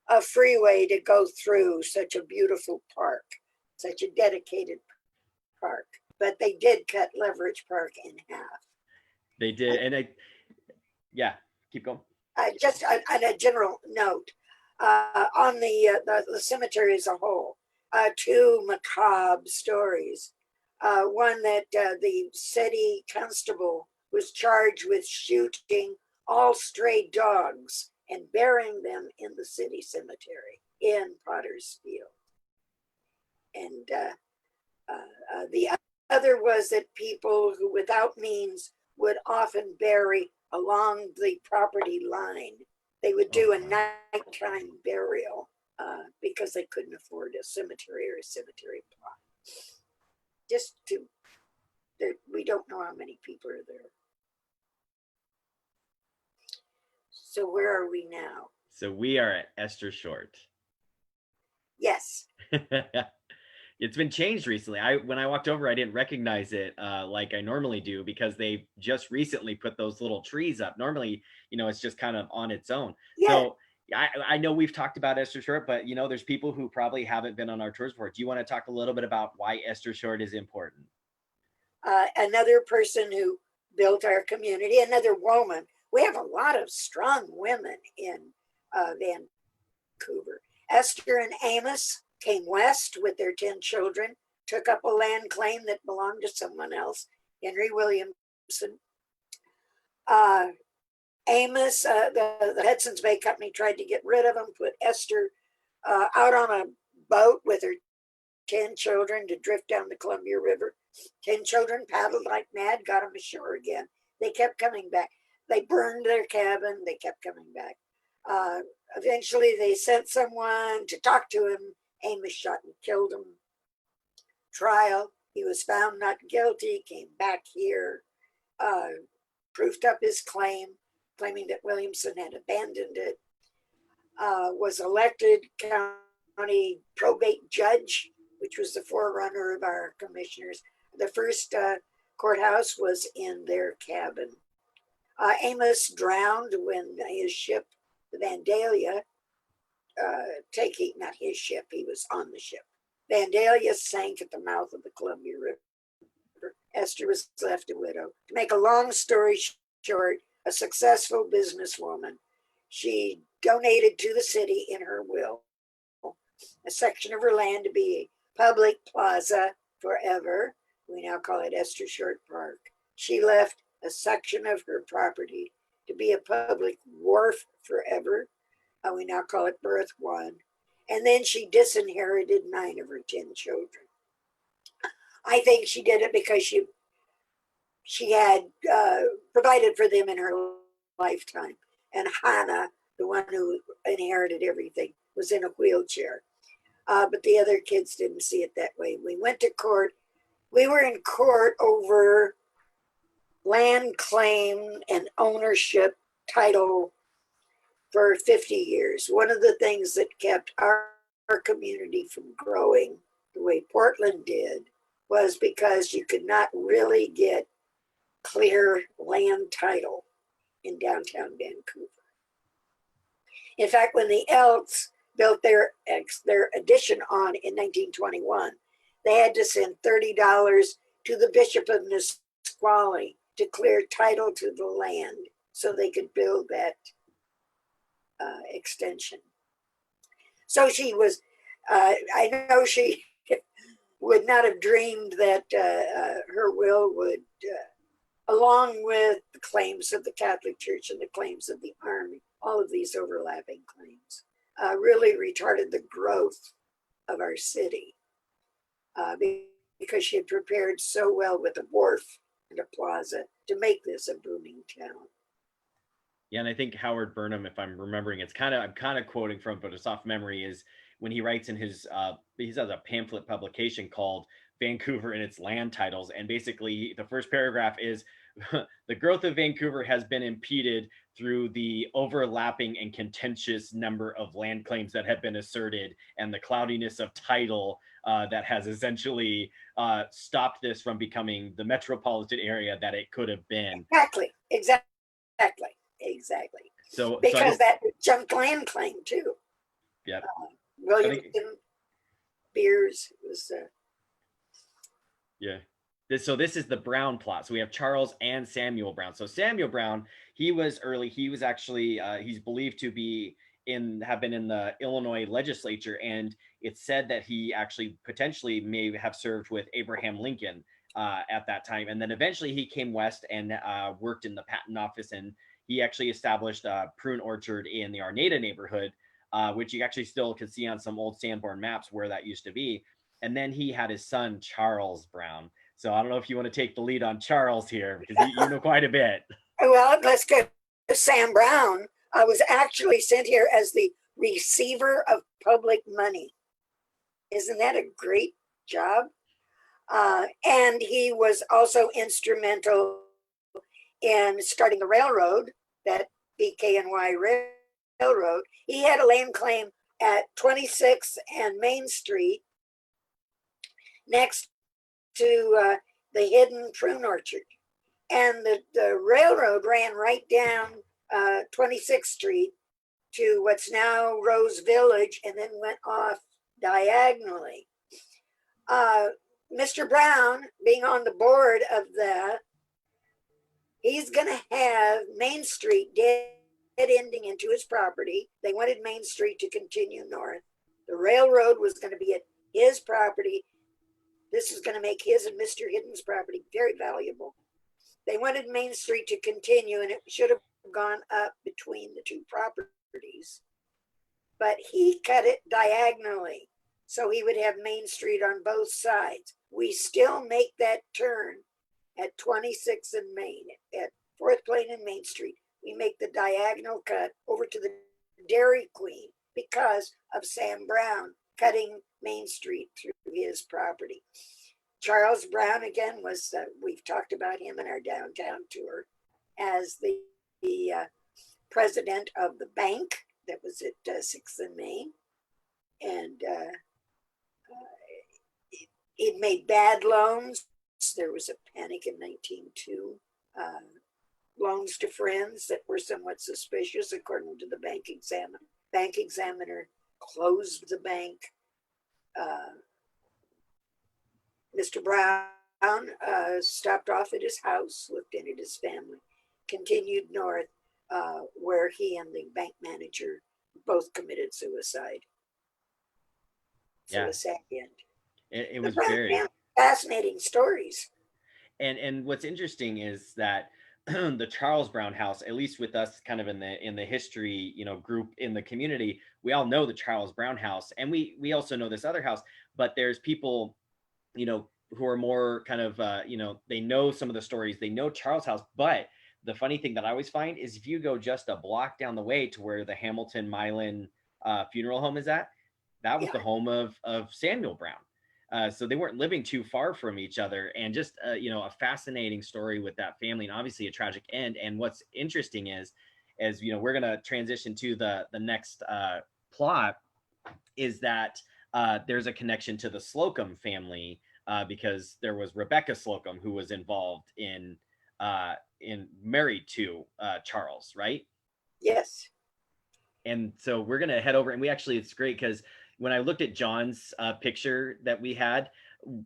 a freeway to go through such a beautiful park, such a dedicated park. But they did cut Leverage Park in half. They did. And yeah, keep going. Just on a general note, on the cemetery as a whole, two macabre stories. One that the city constable was charged with shooting all stray dogs and burying them in the city cemetery in Potter's Field. And the other was that people who without means would often bury along the property line. They would do a nighttime burial because they couldn't afford a cemetery or a cemetery plot. Just we don't know how many people are there. So where are we now? So we are at Esther Short. Yes. It's been changed recently. When I walked over, I didn't recognize it like I normally do because they just recently put those little trees up. Normally, it's just kind of on its own. Yeah. So I know we've talked about Esther Short, but there's people who probably haven't been on our tours before. Do you want to talk a little bit about why Esther Short is important? Another person who built our community, another woman. We have a lot of strong women in Vancouver. Esther and Amos came west with their 10 children, took up a land claim that belonged to someone else, Henry Williamson, Uh, Amos, the Hudson's Bay Company tried to get rid of him, put Esther out on a boat with her 10 children to drift down the Columbia River. 10 children paddled like mad, got them ashore again. They kept coming back. They burned their cabin. They kept coming back. Uh, Eventually, they sent someone to talk to him. Amos shot and killed him. Trial. He was found not guilty, came back here, proofed up his claim, claiming that Williamson had abandoned it, was elected county probate judge, which was the forerunner of our commissioners. The first courthouse was in their cabin. Amos drowned when his ship, the Vandalia, not his ship, he was on the ship. Vandalia sank at the mouth of the Columbia River. Esther was left a widow. To make a long story short, a successful businesswoman. She donated to the city in her will a section of her land to be a public plaza forever. We now call it Esther Short Park. She left a section of her property to be a public wharf forever. We now call it Berth One. And then she disinherited 9 of her 10 children. I think she did it because she had provided for them in her lifetime. And Hannah, the one who inherited everything, was in a wheelchair. But the other kids didn't see it that way. We went to court. We were in court over land claim and ownership title for 50 years. One of the things that kept our community from growing the way Portland did was because you could not really get clear land title in downtown Vancouver. In fact, when the Elks built their addition on in 1921, they had to send $30 to the Bishop of Nisqually to clear title to the land so they could build that extension. So she was, I know she would not have dreamed that her will would, along with the claims of the Catholic Church and the claims of the Army, all of these overlapping claims, really retarded the growth of our city because she had prepared so well with a wharf and a plaza to make this a booming town. Yeah, and I think Howard Burnham, if I'm remembering, I'm kind of quoting from, but it's off memory, is when he writes in his he has a pamphlet publication called Vancouver and its Land Titles, and basically the first paragraph is the growth of Vancouver has been impeded through the overlapping and contentious number of land claims that have been asserted and the cloudiness of title that has essentially stopped this from becoming the metropolitan area that it could have been. Exactly. So because that junk land claim too. Yeah. Williamson Beers was. Yeah. So this is the Brown plot. So we have Charles and Samuel Brown. So Samuel Brown, he was early. He was actually he's believed to have been in the Illinois legislature, and it's said that he actually potentially may have served with Abraham Lincoln at that time. And then eventually he came west and worked in the patent office, and he actually established a prune orchard in the Arnada neighborhood, which you actually still can see on some old Sanborn maps where that used to be. And then he had his son, Charles Brown. So I don't know if you want to take the lead on Charles here, because you know quite a bit. Well, let's go. Sam Brown was actually sent here as the receiver of public money. Isn't that a great job? And he was also instrumental in starting the railroad, that BKNY Railroad. He had a land claim at 26th and Main Street next to the hidden prune orchard. And the railroad ran right down 26th Street to what's now Rose Village and then went off diagonally. Mr. Brown, being on the board of that, he's going to have Main Street dead ending into his property. They wanted Main Street to continue north. The railroad was going to be at his property. This is going to make his and Mr. Hidden's property very valuable. They wanted Main Street to continue, and it should have gone up between the two properties. But he cut it diagonally, so he would have Main Street on both sides. We still make that turn at 26th and Main, at 4th Plain and Main Street. We make the diagonal cut over to the Dairy Queen because of Sam Brown cutting Main Street through his property. Charles Brown, again, was, we've talked about him in our downtown tour, as the president of the bank that was at 6th and Main. And it made bad loans. There was a panic in 1902. Loans to friends that were somewhat suspicious, according to the bank examiner. Bank examiner closed the bank. Mr. Brown stopped off at his house, looked in at his family, continued north, where he and the bank manager both committed suicide. Yeah, Suicide end. it The was Brown very. family, fascinating stories. And what's interesting is that the Charles Brown house, at least with us kind of in the history, group in the community, we all know the Charles Brown house, and we also know this other house, but there's people, who are more kind of, they know some of the stories, they know Charles house. But the funny thing that I always find is if you go just a block down the way to where the Hamilton Milan funeral home is at, that was Yeah. the home of Samuel Brown. So they weren't living too far from each other, and just a fascinating story with that family, and obviously a tragic end. And what's interesting is, as we're gonna transition to the next plot, is that there's a connection to the Slocum family, because there was Rebecca Slocum who was involved in married to Charles, right? Yes. And so we're gonna head over, and it's great because when I looked at John's picture that we had,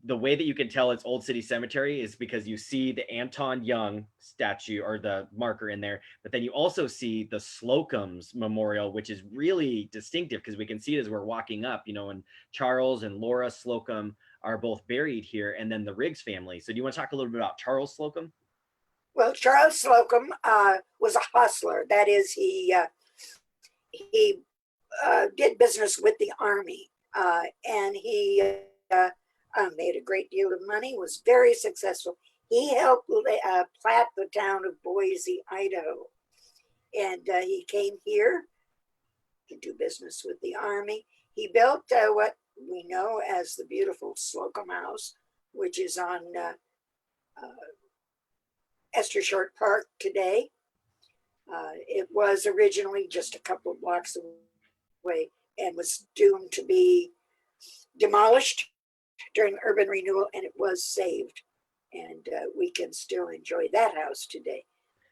the way that you can tell it's Old City Cemetery is because you see the Anton Young statue or the marker in there, but then you also see the Slocum's memorial, which is really distinctive because we can see it as we're walking up, and Charles and Laura Slocum are both buried here, and then the Riggs family. So do you want to talk a little bit about Charles Slocum? Well, Charles Slocum was a hustler. That is, he did business with the Army, and he made a great deal of money, was very successful. He helped plat the town of Boise, Idaho, and he came here to do business with the Army. He built what we know as the beautiful Slocum House, which is on Esther Short Park today. It was originally just a couple of blocks away and was doomed to be demolished during urban renewal, and it was saved. And we can still enjoy that house today.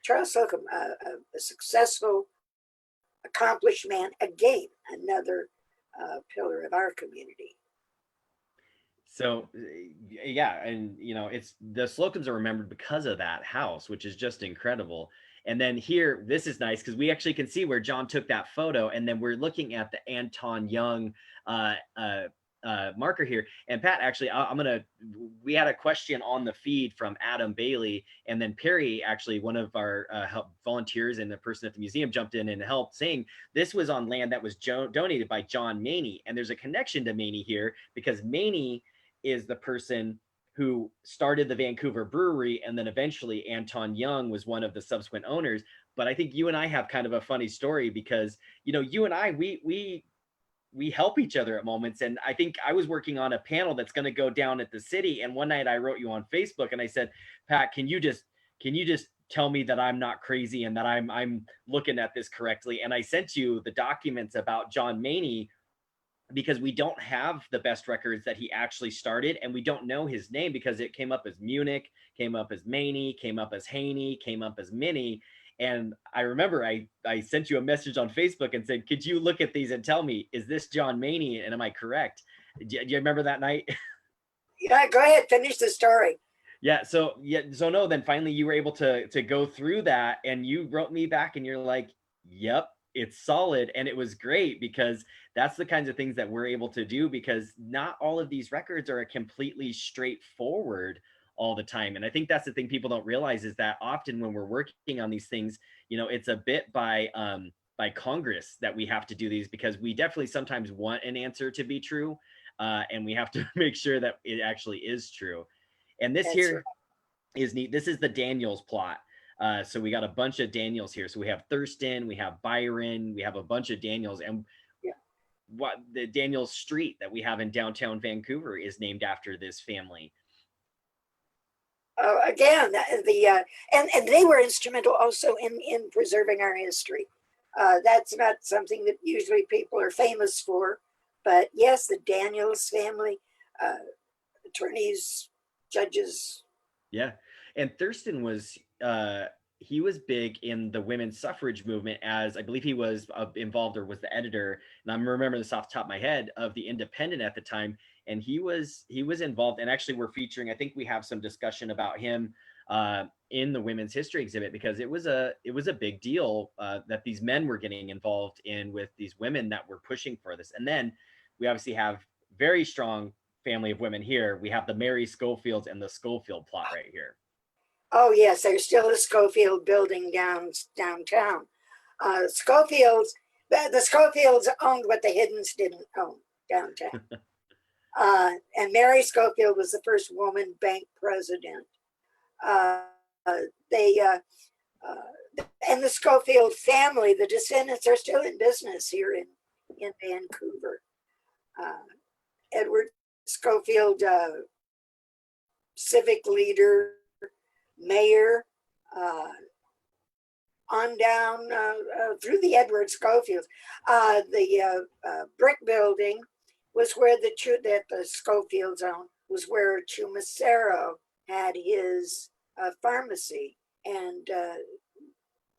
Charles Slocum, a successful, accomplished man, again, another pillar of our community. So yeah, and it's the Slocums are remembered because of that house, which is just incredible. And then here, this is nice because we actually can see where John took that photo, and then we're looking at the Anton Young marker here. And Pat, actually, we had a question on the feed from Adam Bailey, and then Perry, actually one of our volunteers and the person at the museum, jumped in and helped, saying this was on land that was donated by John Maney. And there's a connection to Maney here because Maney is the person who started the Vancouver brewery, and then eventually Anton Young was one of the subsequent owners. But I think you and I have kind of a funny story because you and I we help each other at moments. And I think I was working on a panel that's going to go down at the city, and one night I wrote you on Facebook and I said, Pat, can you just tell me that I'm not crazy and that I'm looking at this correctly? And I sent you the documents about John Maney, because we don't have the best records that he actually started, and we don't know his name because it came up as Munich, came up as Maney, came up as Haney, came up as Minnie. And I remember I sent you a message on Facebook and said, could you look at these and tell me, is this John Maney and am I correct? Do you remember that night? Yeah, go ahead, finish the story. So no, then finally you were able to go through that, and you wrote me back and you're like, yep, it's solid. And it was great because that's the kinds of things that we're able to do, because not all of these records are completely straightforward all the time. And I think that's the thing people don't realize, is that often when we're working on these things, it's a bit by Congress that we have to do these, because we definitely sometimes want an answer to be true, and we have to make sure that it actually is true. And this That's right. here is neat. This is the Daniels plot. So we got a bunch of Daniels here. So we have Thurston, we have Byron, we have a bunch of Daniels, and Yeah. what the Daniels Street that we have in downtown Vancouver is named after this family. Again, and they were instrumental also in preserving our history. That's not something that usually people are famous for, but yes, the Daniels family, uh, attorneys, judges. Yeah. And Thurston was he was big in the women's suffrage movement, as I believe he was involved, or was the editor, and I'm remembering this off the top of my head, of the Independent at the time. And he was involved, and actually we're featuring, I think we have some discussion about him in the women's history exhibit, because it was a big deal that these men were getting involved in with these women that were pushing for this. And then we obviously have very strong family of women here. We have the Mary Schofields and the Schofield plot right here. Oh yes, there's still a Schofield building downtown. Schofields, the Schofields owned what the Hiddens didn't own downtown. And Mary Schofield was the first woman bank president. Uh, they and the Schofield family, the descendants, are still in business here in Vancouver. Edward Schofield, civic leader, mayor, on down through the Edward Schofields. The brick building was where that the Schofields owned, was where Chumacero had his pharmacy, and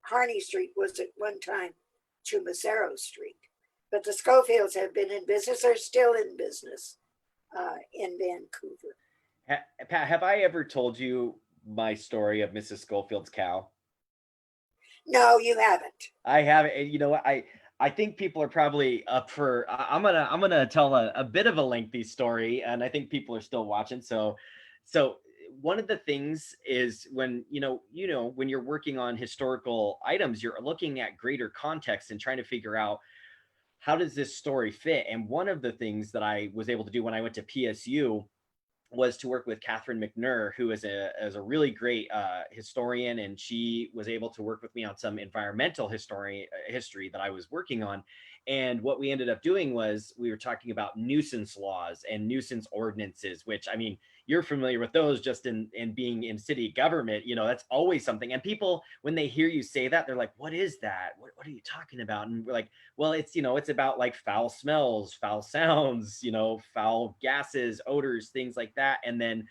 Harney Street was at one time Chumacero Street. But the Schofields have been in business, are still in business in Vancouver. Pat, have I ever told you my story of Mrs. Schofield's cow? No, you haven't. I haven't. And you know what? I think people are probably up for. I'm gonna tell a bit of a lengthy story, and I think people are still watching. So one of the things is, when when you're working on historical items, you're looking at greater context and trying to figure out, how does this story fit. And one of the things that I was able to do when I went to PSU was to work with Catherine McNur, who is a really great historian, and she was able to work with me on some environmental history that I was working on. And what we ended up doing was, we were talking about nuisance laws and nuisance ordinances, which, I mean, you're familiar with those just in being in city government. That's always something. And people, when they hear you say that, they're like, what is that? What are you talking about? And we're like, well, it's about like foul smells, foul sounds, foul gases, odors, things like that. And then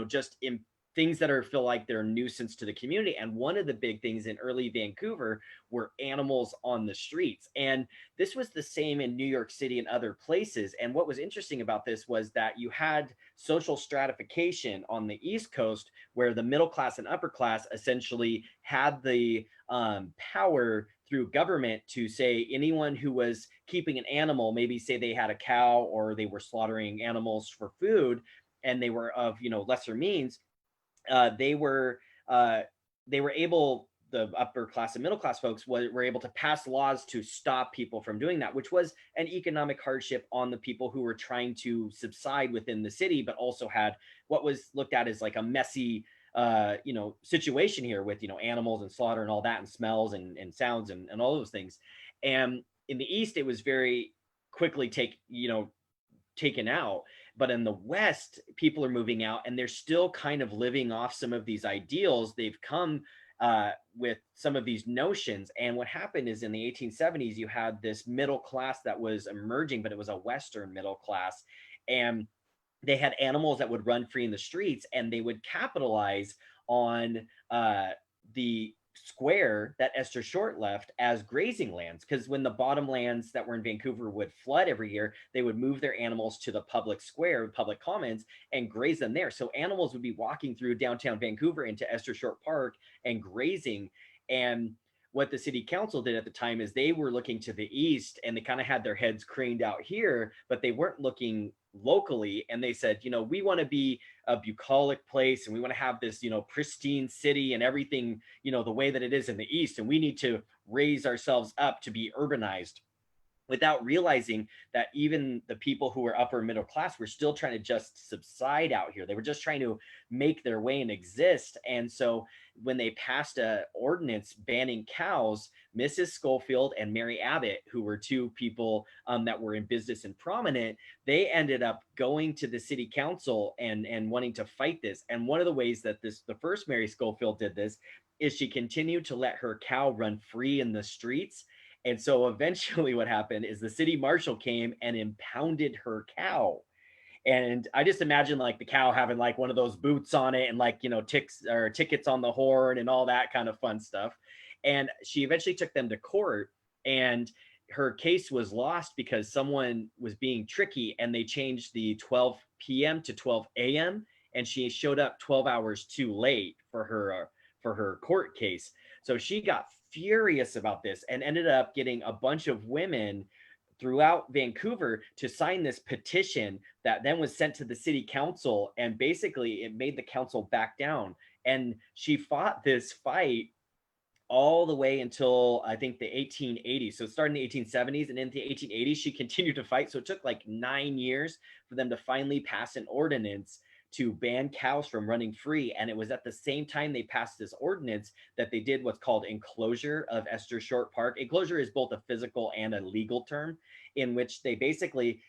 just in things that feel like they're a nuisance to the community. And one of the big things in early Vancouver were animals on the streets. And this was the same in New York City and other places. And what was interesting about this was that you had social stratification on the East Coast, where the middle class and upper class essentially had the power through government to say, anyone who was keeping an animal, maybe say they had a cow, or they were slaughtering animals for food, and they were of lesser means, they were able, the upper class and middle class folks were able to pass laws to stop people from doing that, which was an economic hardship on the people who were trying to subside within the city, but also had what was looked at as like a messy situation here with animals and slaughter and all that, and smells and sounds and all those things. And in the East, it was very quickly taken out. But in the West, people are moving out, and they're still kind of living off some of these ideals. They've come with some of these notions. And what happened is, in the 1870s, you had this middle class that was emerging, but it was a Western middle class. And they had animals that would run free in the streets, and they would capitalize on the square that Esther Short left as grazing lands. Because when the bottom lands that were in Vancouver would flood every year, they would move their animals to the public square, public commons, and graze them there. So animals would be walking through downtown Vancouver into Esther Short Park and grazing. And what the city council did at the time is they were looking to the east, and they kind of had their heads craned out here, but they weren't looking locally. And they said, we want to be a bucolic place, and we want to have this, pristine city and everything, the way that it is in the east. And we need to raise ourselves up to be urbanized, without realizing that even the people who were upper middle class were still trying to just subside out here. They were just trying to make their way and exist. And so when they passed a ordinance banning cows, Mrs. Schofield and Mary Abbott, who were two people that were in business and prominent, they ended up going to the city council and wanting to fight this. And one of the ways that the first Mary Schofield did this is she continued to let her cow run free in the streets. And so eventually what happened is the city marshal came and impounded her cow. And I just imagine like the cow having like one of those boots on it, and like, ticks or tickets on the horn and all that kind of fun stuff. And she eventually took them to court, and her case was lost because someone was being tricky, and they changed the 12 p.m. to 12 a.m. and she showed up 12 hours too late for her court case. So she got furious about this and ended up getting a bunch of women throughout Vancouver to sign this petition that then was sent to the city council, and basically it made the council back down. And she fought this fight all the way until I think the 1880s. So starting in the 1870s and in the 1880s, she continued to fight. So it took like 9 years for them to finally pass an ordinance to ban cows from running free. And it was at the same time they passed this ordinance that they did what's called enclosure of Esther Short Park. Enclosure is both a physical and a legal term, in which they basically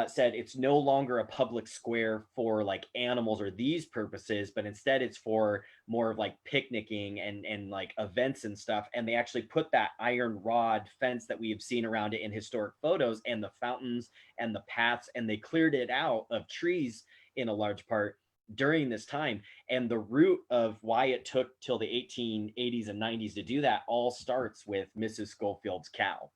said it's no longer a public square for like animals or these purposes, but instead it's for more of like picnicking and like events and stuff. And they actually put that iron rod fence that we have seen around it in historic photos, and the fountains and the paths, and they cleared it out of trees in a large part during this time. And the root of why it took till the 1880s and 90s to do that all starts with Mrs. Schofield's cow.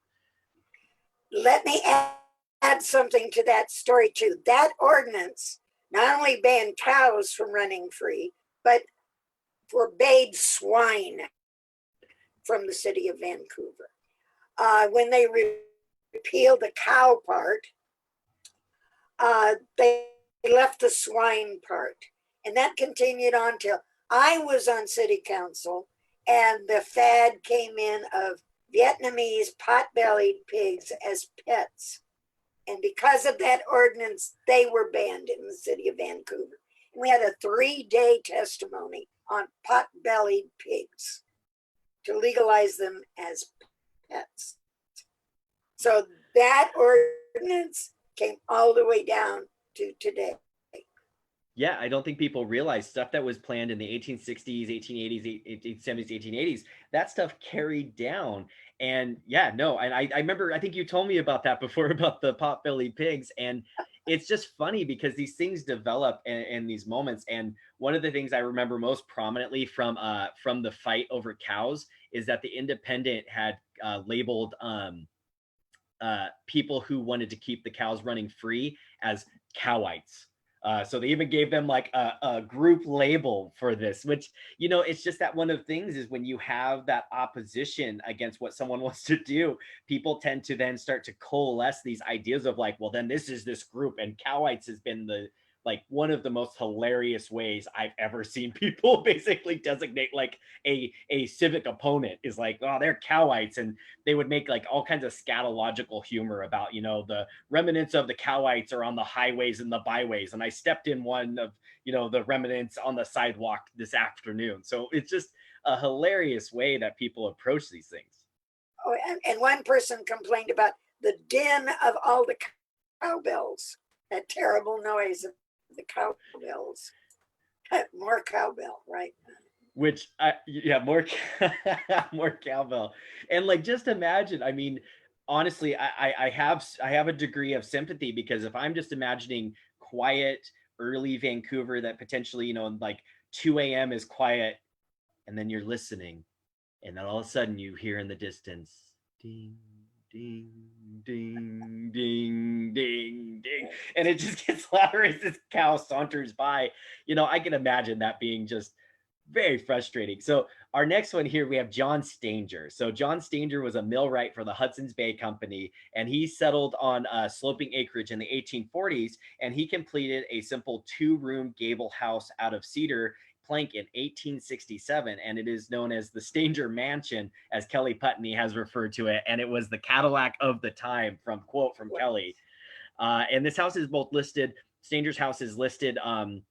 Let me add something to that story too. That ordinance not only banned cows from running free, but forbade swine from the city of Vancouver. When they repealed the cow part, they left the swine part. And that continued on till I was on city council, and the fad came in of Vietnamese pot-bellied pigs as pets. And because of that ordinance, they were banned in the city of Vancouver. And we had a 3-day testimony on pot-bellied pigs to legalize them as pets. So that ordinance came all the way down to today. Yeah, I don't think people realize stuff that was planned in the 1860s, 1880s, 1870s, 1880s, that stuff carried down. And yeah, no, and I remember, I think you told me about that before, about the pot-bellied pigs. And it's just funny because these things develop in these moments. And one of the things I remember most prominently from the fight over cows is that the Independent had labeled people who wanted to keep the cows running free as cowites. So they even gave them like a group label for this, which, it's just that one of the things is when you have that opposition against what someone wants to do, people tend to then start to coalesce these ideas of like, well, then this is this group. And cowites has been one of the most hilarious ways I've ever seen people basically designate like a civic opponent, is like, oh, they're cowites. And they would make like all kinds of scatological humor about, the remnants of the cowites are on the highways and the byways. And I stepped in one of, the remnants on the sidewalk this afternoon. So it's just a hilarious way that people approach these things. Oh, and one person complained about the din of all the cowbells, that terrible noise of the cowbells. More cowbell, right? Which yeah, more more cowbell. And like, just imagine, I mean, honestly, I have a degree of sympathy, because if I'm just imagining quiet early Vancouver, that potentially, like 2 a.m. is quiet, and then you're listening, and then all of a sudden you hear in the distance, ding ding ding ding ding ding, and it just gets louder as this cow saunters by. I can imagine that being just Very frustrating. So our next one here, we have John Stanger. So John Stanger was a millwright for the Hudson's Bay Company, and he settled on sloping acreage in the 1840s, and he completed a simple two-room gable house out of cedar plank in 1867, and it is known as the Stanger Mansion, as Kelly Putney has referred to it, and it was the Cadillac of the time, from quote from Kelly. And this house is both listed. Stanger's house is listed on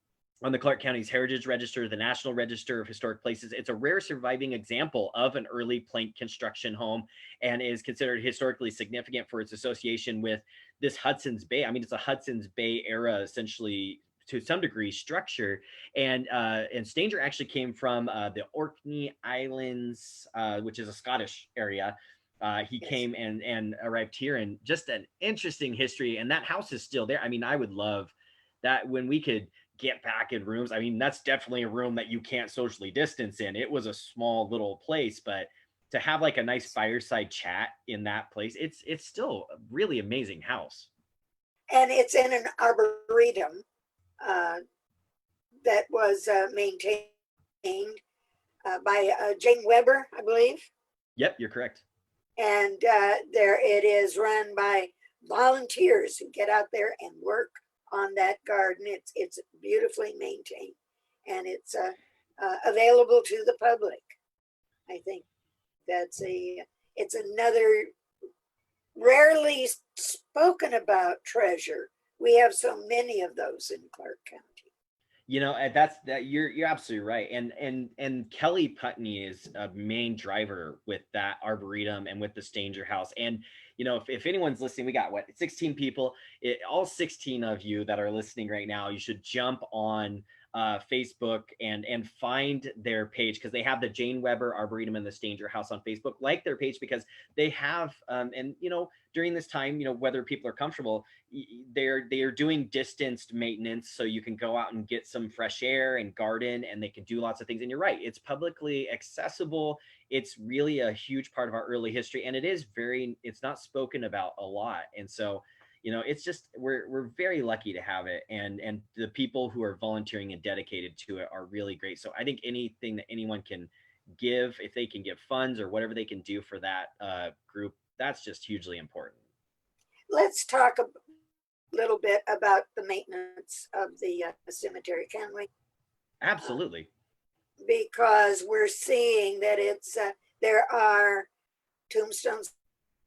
the Clark County's Heritage Register, the National Register of Historic Places. It's a rare surviving example of an early plank construction home, and is considered historically significant for its association with this Hudson's Bay. I mean, it's a Hudson's Bay era, essentially, to some degree, structure. And Stanger actually came from the Orkney Islands, which is a Scottish area. He Yes. came and arrived here, and just an interesting history. And that house is still there. I mean, I would love that when we could get back in rooms. I mean, that's definitely a room that you can't socially distance in. It was a small little place, but to have like a nice fireside chat in that place, it's still a really amazing house. And it's in an arboretum uh, that was maintained by Jane Weber, I believe. Yep, you're correct. And there it is run by volunteers who get out there and work on that garden. It's beautifully maintained, and it's available to the public. I think it's another rarely spoken about treasure. We have so many of those in Clark County. You know, that's that you're absolutely right. And Kelly Putney is a main driver with that arboretum and with the Stanger house. And you know, if anyone's listening, we got what, 16 people. All 16 of you that are listening right now, you should jump on Facebook and find their page, because they have the Jane Weber Arboretum and the Stanger House on Facebook. Like their page, because they have and you know, during this time, you know, whether people are comfortable, they're doing distanced maintenance, so you can go out and get some fresh air and garden, and they can do lots of things. And you're right, it's publicly accessible. It's really a huge part of our early history, and it's not spoken about a lot. And so, you know, it's just, we're very lucky to have it, and the people who are volunteering and dedicated to it are really great. So I think anything that anyone can give, if they can give funds or whatever they can do for that group, that's just hugely important. Let's talk a little bit about the maintenance of the cemetery, can we? Absolutely. Because we're seeing that there are tombstones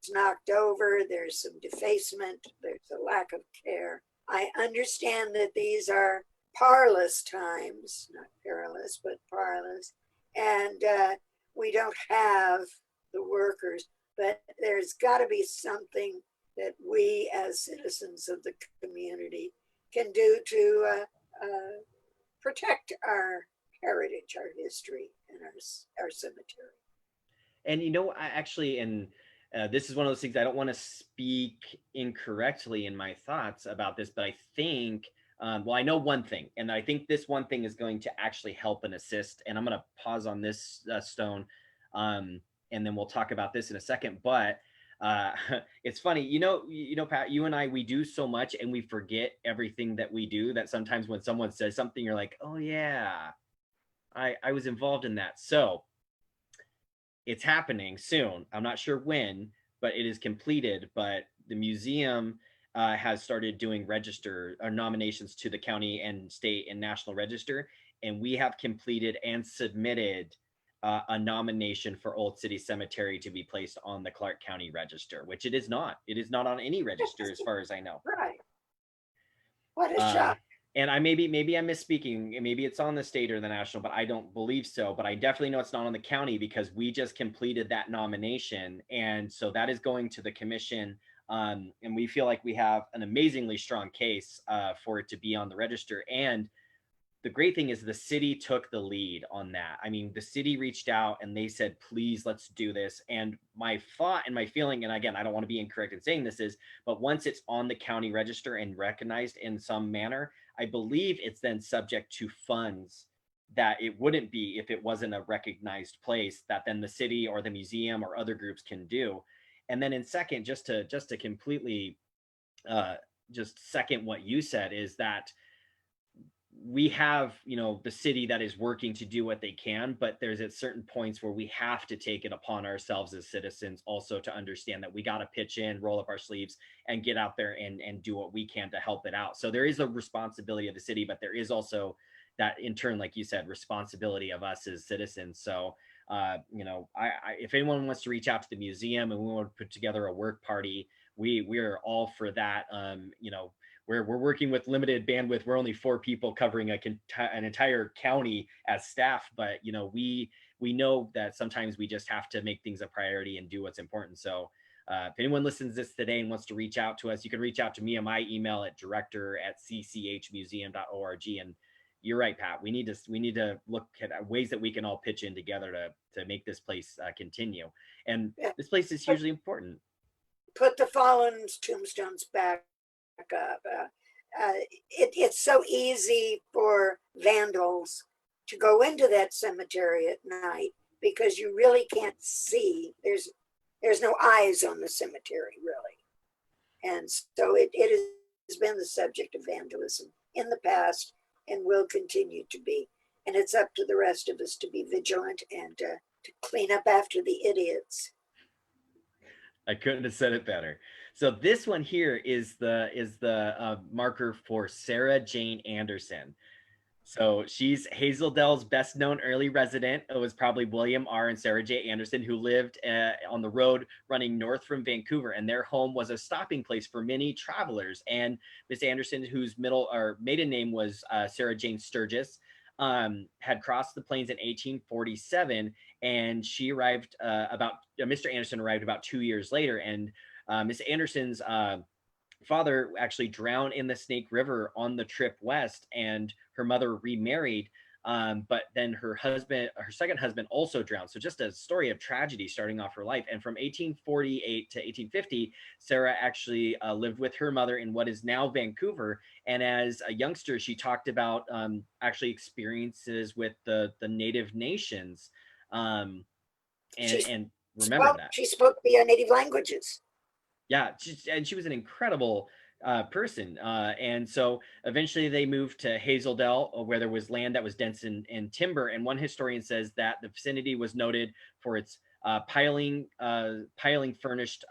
knocked over, there's some defacement, there's a lack of care. I understand that these are parlous times, not perilous, but parlous, and we don't have the workers, but there's got to be something that we as citizens of the community can do to protect our heritage, our history, and our cemetery. And you know, I actually, and this is one of those things, I don't want to speak incorrectly in my thoughts about this, but I think, well, I know one thing, and I think this one thing is going to actually help and assist. And I'm going to pause on this stone, and then we'll talk about this in a second. But it's funny, Pat, you and I, we do so much, and we forget everything that we do, that sometimes when someone says something, you're like, oh yeah, I was involved in that. So it's happening soon. I'm not sure when, but it is completed. But the museum has started doing register or nominations to the county and state and national register, and we have completed and submitted a nomination for Old City Cemetery to be placed on the Clark County Register, which it is not. It is not on any register, as far as I know. Right. What a Uh, shock. and maybe I'm misspeaking. Maybe it's on the state or the national, but I don't believe so. But I definitely know it's not on the county, because we just completed that nomination, and so that is going to the commission. And we feel like we have an amazingly strong case for it to be on the register. And the great thing is the city took the lead on that. I mean, the city reached out and they said, please, let's do this. And my thought and my feeling, and again, I don't want to be incorrect in saying this, is, but once it's on the county register and recognized in some manner, I believe it's then subject to funds that it wouldn't be if it wasn't a recognized place, that then the city or the museum or other groups can do. And then in second, just to completely just second what you said, is that we have, the city that is working to do what they can, but there's at certain points where we have to take it upon ourselves as citizens also to understand that we got to pitch in, roll up our sleeves, and get out there and do what we can to help it out. So there is a responsibility of the city, but there is also that, in turn, like you said, responsibility of us as citizens. So if anyone wants to reach out to the museum and we want to put together a work party, we are all for that. We're working with limited bandwidth. We're only 4 people covering an entire county as staff, but we know that sometimes we just have to make things a priority and do what's important. So if anyone listens to this today and wants to reach out to us, you can reach out to me on my email at director@cchmuseum.org. And you're right, Pat. We need to look at ways that we can all pitch in together to make this place continue. And Yeah. this place is hugely important. Put the fallen's tombstones back up. It's so easy for vandals to go into that cemetery at night because you really can't see. There's no eyes on the cemetery, really. And so it has been the subject of vandalism in the past and will continue to be. And it's up to the rest of us to be vigilant and to clean up after the idiots. I couldn't have said it better. So this one here is the marker for Sarah Jane Anderson. So she's Hazeldale's best known early resident. It was probably William R. and Sarah J. Anderson, who lived on the road running north from Vancouver, and their home was a stopping place for many travelers. And Miss Anderson, whose maiden name was Sarah Jane Sturgis, had crossed the plains in 1847, and she arrived Mr. Anderson arrived about 2 years later, and Miss Anderson's father actually drowned in the Snake River on the trip west, and her mother remarried. But then her second husband also drowned. So just a story of tragedy starting off her life. And from 1848 to 1850, Sarah actually lived with her mother in what is now Vancouver. And as a youngster, she talked about actually experiences with the Native nations. And remember that. She spoke the native languages. Yeah, and she was an incredible person. And so eventually they moved to Hazeldale, where there was land that was dense in timber. And one historian says that the vicinity was noted for its piling furnished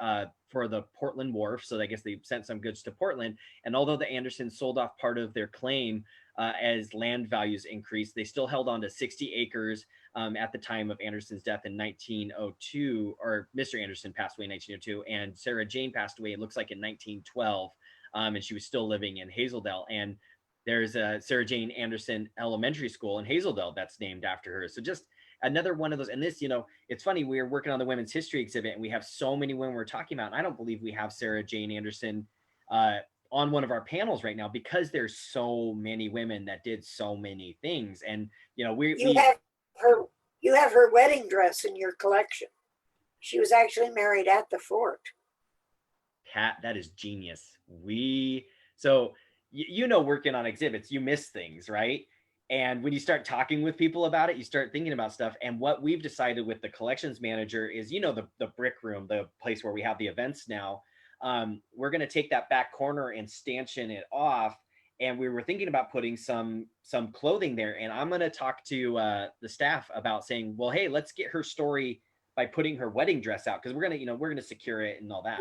for the Portland Wharf. So I guess they sent some goods to Portland. And although the Andersons sold off part of their claim as land values increased, they still held on to 60 acres at the time of Anderson's death in 1902, or Mr. Anderson passed away in 1902, and Sarah Jane passed away, it looks like in 1912, and she was still living in Hazeldale. And there's a Sarah Jane Anderson Elementary School in Hazeldale that's named after her. So just another one of those. And this, it's funny, we are working on the women's history exhibit, and we have so many women we're talking about. And I don't believe we have Sarah Jane Anderson on one of our panels right now because there's so many women that did so many things. And you have her wedding dress in your collection. She was actually married at the fort. Pat, that is genius. Working on exhibits, you miss things, right? And when you start talking with people about it, you start thinking about stuff. And what we've decided with the collections manager is, the brick room, the place where we have the events now, we're going to take that back corner and stanchion it off. And we were thinking about putting some clothing there. And I'm going to talk to the staff about saying, well, hey, let's get her story by putting her wedding dress out, because we're going to secure it and all that.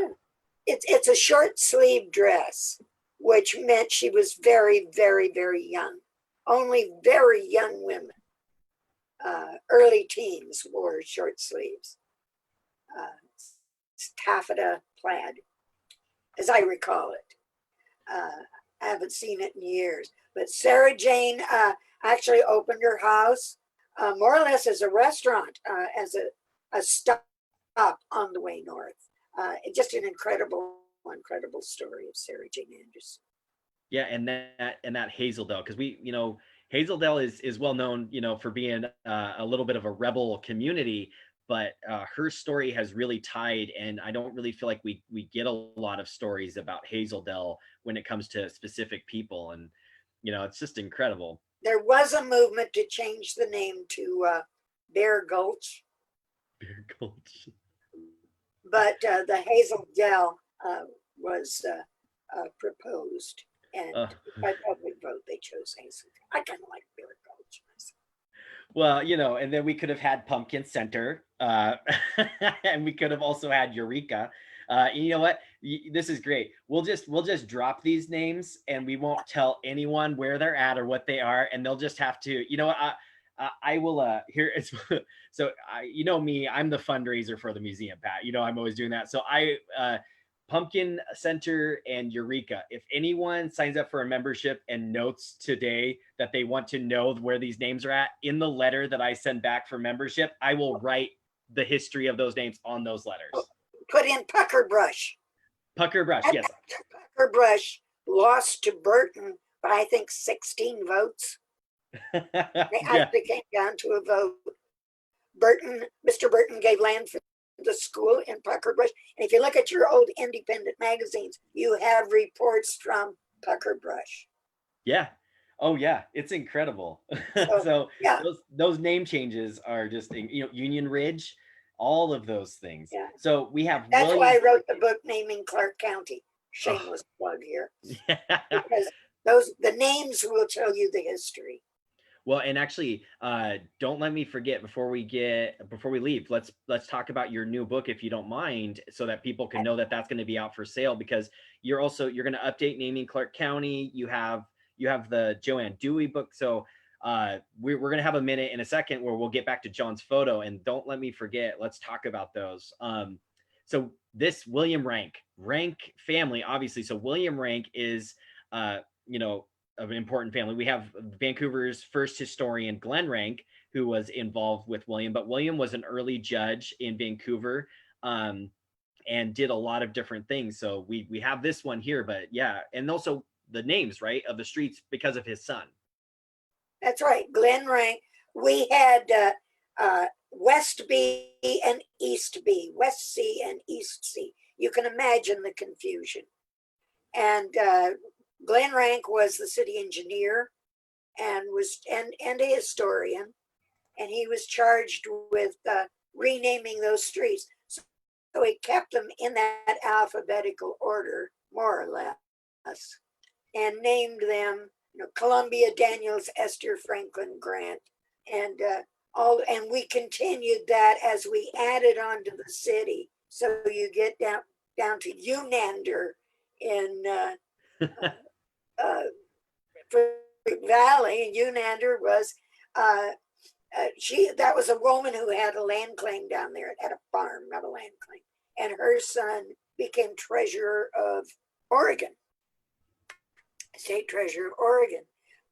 It's a short sleeve dress, which meant she was very, very, very young. Only very young women, early teens, wore short sleeves. Taffeta plaid, as I recall it. I haven't seen it in years. But Sarah Jane actually opened her house more or less as a restaurant, as a stop on the way north. Just an incredible story of Sarah Jane Anderson. Yeah, and that Hazeldale, because Hazeldale is well known, for being a little bit of a rebel community, but her story has really tied, and I don't really feel like we get a lot of stories about Hazeldale when it comes to specific people, and it's just incredible. There was a movement to change the name to Bear Gulch. Bear Gulch. But the Hazeldale was proposed. And Uh, by public vote, they chose Hazelton. I kind of like Bear Gulch myself. well, and then we could have had Pumpkin Center, and we could have also had Eureka. And you know what? This is great. We'll just drop these names, and we won't tell anyone where they're at or what they are, and they'll just have to. You know what? I will. Here it's so. Me. I'm the fundraiser for the museum, Pat. I'm always doing that. So Pumpkin Center and Eureka. If anyone signs up for a membership and notes today that they want to know where these names are at, in the letter that I send back for membership, I will write the history of those names on those letters. Put in Pucker Brush. Pucker Brush, yes. Pucker Brush lost to Burton by, I think, 16 votes. Yeah. They came down to a vote. Mr. Burton gave land for the school in Pucker Brush. And if you look at your old independent magazines, you have reports from Pucker Brush. Yeah. Oh yeah, it's incredible. So yeah, those name changes are just, Union Ridge, all of those things. Yeah. So we have That's why I wrote the book naming Clark County. Shameless plug here. Yeah. Because the names will tell you the history. Well, and actually, don't let me forget before we leave. Let's talk about your new book, if you don't mind, so that people can know that that's going to be out for sale, because you're going to update naming Clark County. You have the Joanne Dewey book. So we're going to have a minute in a second where we'll get back to John's photo, and don't let me forget. Let's talk about those. So this William Rank family, obviously. So William Rank is, of an important family. We have Vancouver's first historian, Glenn Rank, who was involved with William, but William was an early judge in Vancouver, and did a lot of different things. So we have this one here, but yeah, and also the names, right, of the streets because of his son. That's right, Glenn Rank. We had West B and East B, West C and East C. You can imagine the confusion. And Glenn Rank was the city engineer and a historian, and he was charged with renaming those streets. So he kept them in that alphabetical order, more or less, and named them, Columbia, Daniels, Esther, Franklin, Grant, and and we continued that as we added on to the city. So you get down to Unander in Valley, and Unander was that was a woman who had a land claim down there. It had a farm, not a land claim, and her son became treasurer of Oregon, state treasurer of Oregon.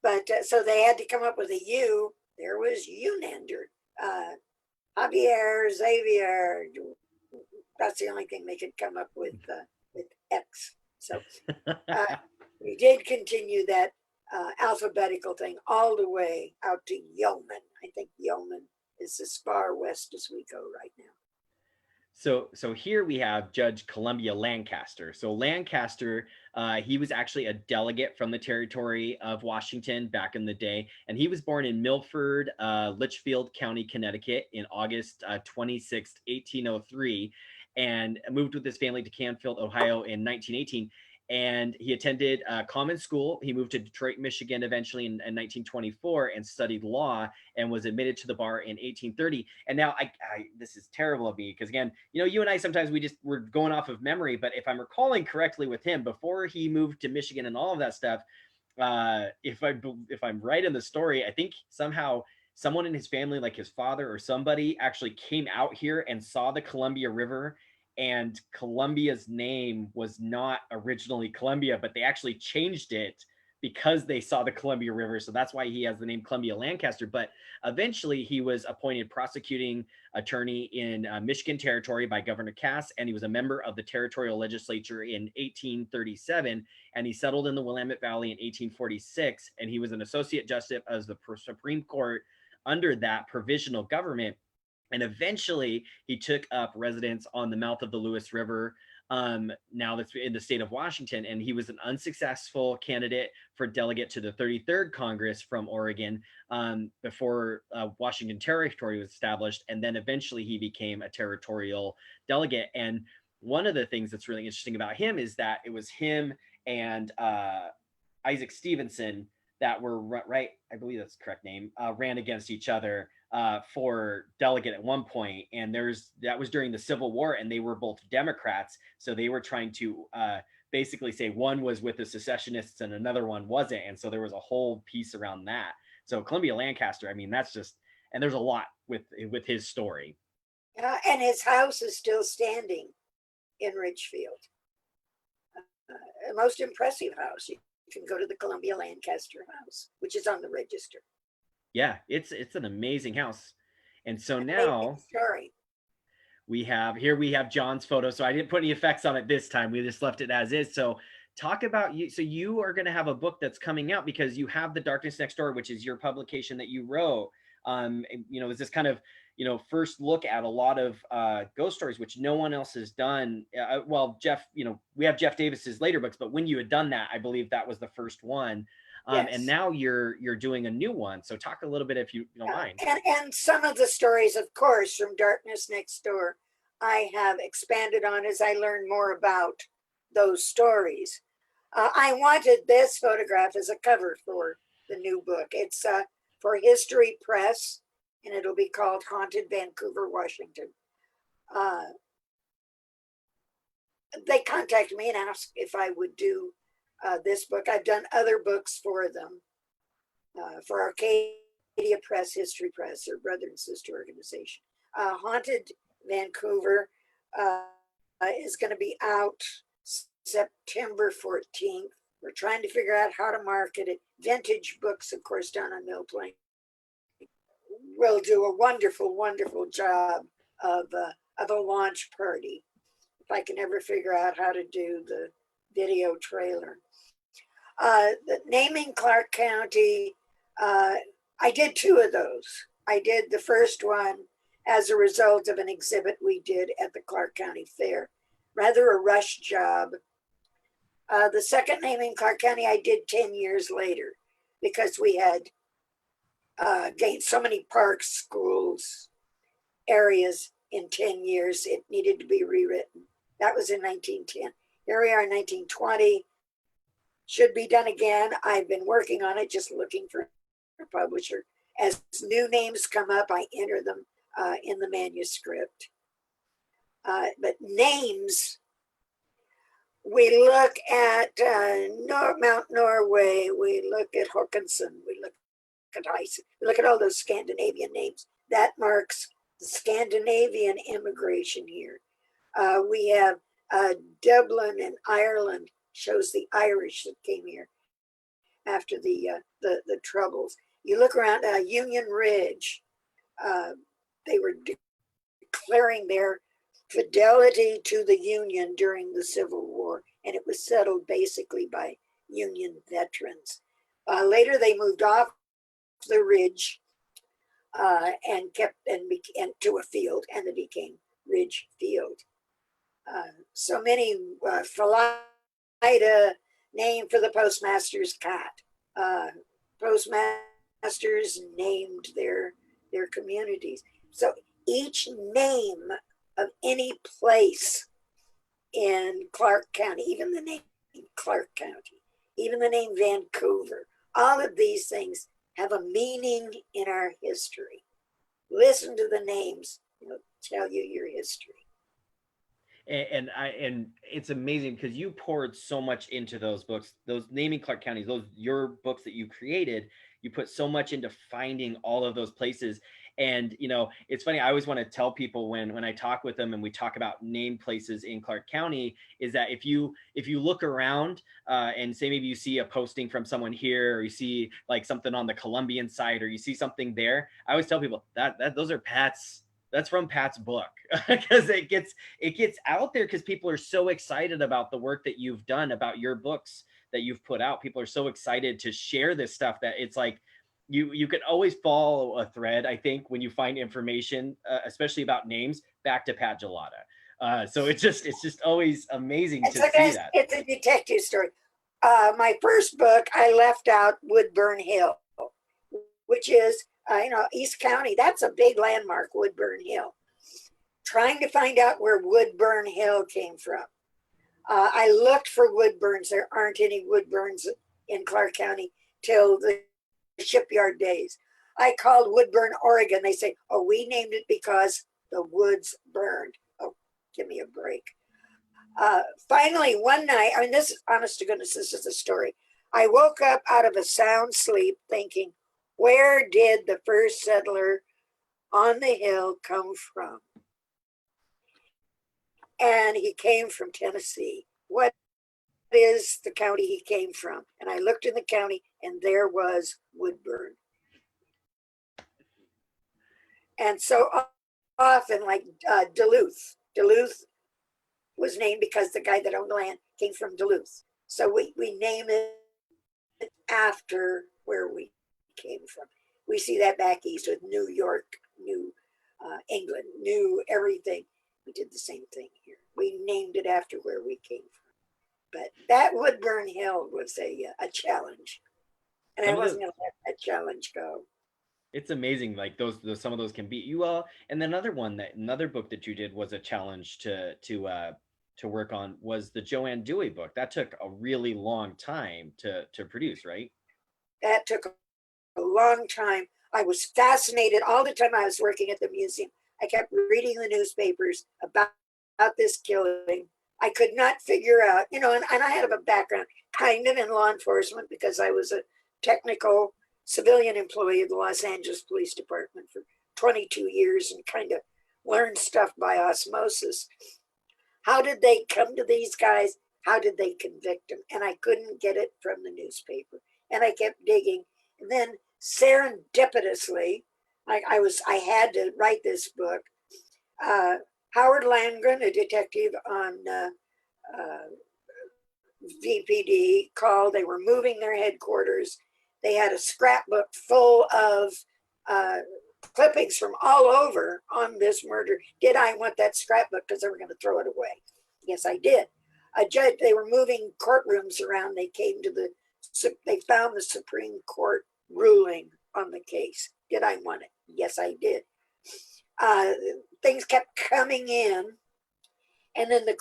But so they had to come up with a U. There was Unander, Javier, Xavier. That's the only thing they could come up with X. So we did continue that alphabetical thing all the way out to Yeoman. I think Yeoman is as far west as we go right now. So here we have Judge Columbia Lancaster. So Lancaster, he was actually a delegate from the territory of Washington back in the day, and he was born in Milford, Litchfield County, Connecticut, in August 26th, 1803, and moved with his family to Canfield, Ohio, in 1918. And he attended common school. He moved to Detroit, Michigan, eventually in 1924, and studied law, and was admitted to the bar in 1830. And now this is terrible of me, because again, you and I sometimes we're going off of memory, but if I'm recalling correctly with him, before he moved to Michigan and all of that stuff, if I'm right in the story, I think somehow someone in his family, like his father or somebody, actually came out here and saw the Columbia River, and Columbia's name was not originally Columbia, but they actually changed it because they saw the Columbia River. So that's why he has the name Columbia Lancaster. But eventually he was appointed prosecuting attorney in Michigan Territory by Governor Cass, and he was a member of the territorial legislature in 1837, and he settled in the Willamette Valley in 1846, and he was an associate justice of the Supreme Court under that provisional government. And eventually he took up residence on the mouth of the Lewis River, now that's in the state of Washington. And he was an unsuccessful candidate for delegate to the 33rd Congress from Oregon, before Washington Territory was established. And then eventually he became a territorial delegate. And one of the things that's really interesting about him is that it was him and Isaac Stevenson that were right. I believe that's the correct name. Ran against each other for delegate at one point, and that was during the Civil War, and they were both Democrats, so they were trying to basically say one was with the secessionists and another one wasn't, and so there was a whole piece around that. So Columbia Lancaster, I mean, that's just, and there's a lot with his story. And his house is still standing in Ridgefield. A most impressive house. You can go to the Columbia Lancaster house, which is on the register. Yeah, it's an amazing house. And so An amazing now story. we have John's photo. So I didn't put any effects on it this time. We just left it as is. So talk about you. So you are going to have a book that's coming out because you have The Darkness Next Door, which is your publication that you wrote. Is this kind of, first look at a lot of ghost stories, which no one else has done. Well, Jeff, we have Jeff Davis's later books, but when you had done that, I believe that was the first one. Yes. And now you're doing a new one. So talk a little bit, if you don't mind. And some of the stories, of course, from Darkness Next Door, I have expanded on as I learn more about those stories. I wanted this photograph as a cover for the new book. It's for History Press, and it'll be called Haunted Vancouver, Washington. They contacted me and asked if I would do this book. I've done other books for them, for Arcadia Press, History Press, or brother and sister organization. Haunted Vancouver is going to be out September 14th. We're trying to figure out how to market it. Vintage Books, of course, down on Mill Plain will do a wonderful, wonderful job of a launch party. If I can ever figure out how to do the video trailer. The naming Clark County, I did two of those. I did the first one as a result of an exhibit we did at the Clark County Fair. Rather a rush job. The second naming Clark County I did 10 years later because we had gained so many parks, schools, areas in 10 years. It needed to be rewritten. That was in 1910. Here we are in 1920. Should be done again. I've been working on it, just looking for a publisher. As new names come up, I enter them in the manuscript. But names, we look at Mount Norway, we look at Håkonsson, we look at Ice, we look at all those Scandinavian names. That marks the Scandinavian immigration here. We have Dublin and Ireland, shows the Irish that came here after the Troubles. You look around Union Ridge, they were declaring their fidelity to the Union during the Civil War, and it was settled basically by Union veterans. Later, they moved off the ridge and kept and to a field, and it became Ridge Field. So many Philida, name for the postmaster's cat. Postmasters named their communities. So each name of any place in Clark County, even the name Clark County, even the name Vancouver, all of these things have a meaning in our history. Listen to the names, tell you your history. And it's amazing because you poured so much into those books, those naming Clark counties, those your books that you created. You put so much into finding all of those places. And it's funny, I always want to tell people when I talk with them and we talk about named places in Clark County, is that if you look around and say maybe you see a posting from someone here, or you see like something on the Columbian side, or you see something there, I always tell people that those are that's from Pat's book, because it gets out there because people are so excited about the work that you've done, about your books that you've put out. People are so excited to share this stuff that it's like you could always follow a thread, I think, when you find information, especially about names, back to Pat Gelada. So it's just always amazing to see that. It's a detective story. My first book, I left out Woodburn Hill, which is East County. That's a big landmark, Woodburn Hill. Trying to find out where Woodburn Hill came from. I looked for Woodburns. There aren't any Woodburns in Clark County till the shipyard days. I called Woodburn, Oregon. They say, oh, we named it because the woods burned. Oh, give me a break. Finally, one night, I mean, this is honest to goodness, this is a story. I woke up out of a sound sleep thinking, where did the first settler on the hill come from? And he came from Tennessee. What is the county he came from? And I looked in the county and there was Woodburn. And so often, like Duluth was named because the guy that owned the land came from Duluth. So we name it after where we came from. We see that back east with New York, New England, New everything. We did the same thing here. We named it after where we came from. But that Woodburn Hill was a challenge. And I Some of wasn't the going to let that challenge go. It's amazing, like those some of those can beat you. And then another book that you did was a challenge to work on was the Joanne Dewey book. That took a really long time to produce, right? That took a long time. I was fascinated all the time I was working at the museum. I kept reading the newspapers about this killing. I could not figure out, and I had a background kind of in law enforcement because I was a technical civilian employee of the Los Angeles Police Department for 22 years and kind of learned stuff by osmosis. How did they come to these guys? How did they convict them? And I couldn't get it from the newspaper. And I kept digging. And then serendipitously, I had to write this book. Uh, Howard Landgren, a detective on VPD, called. They were moving their headquarters. They had a scrapbook full of uh, clippings from all over on this murder. Did I want that scrapbook because they were going to throw it away? Yes, I did. A judge. They were moving courtrooms around. They found the Supreme Court ruling on the case. Did I want it? Yes, I did. Things kept coming in, and then the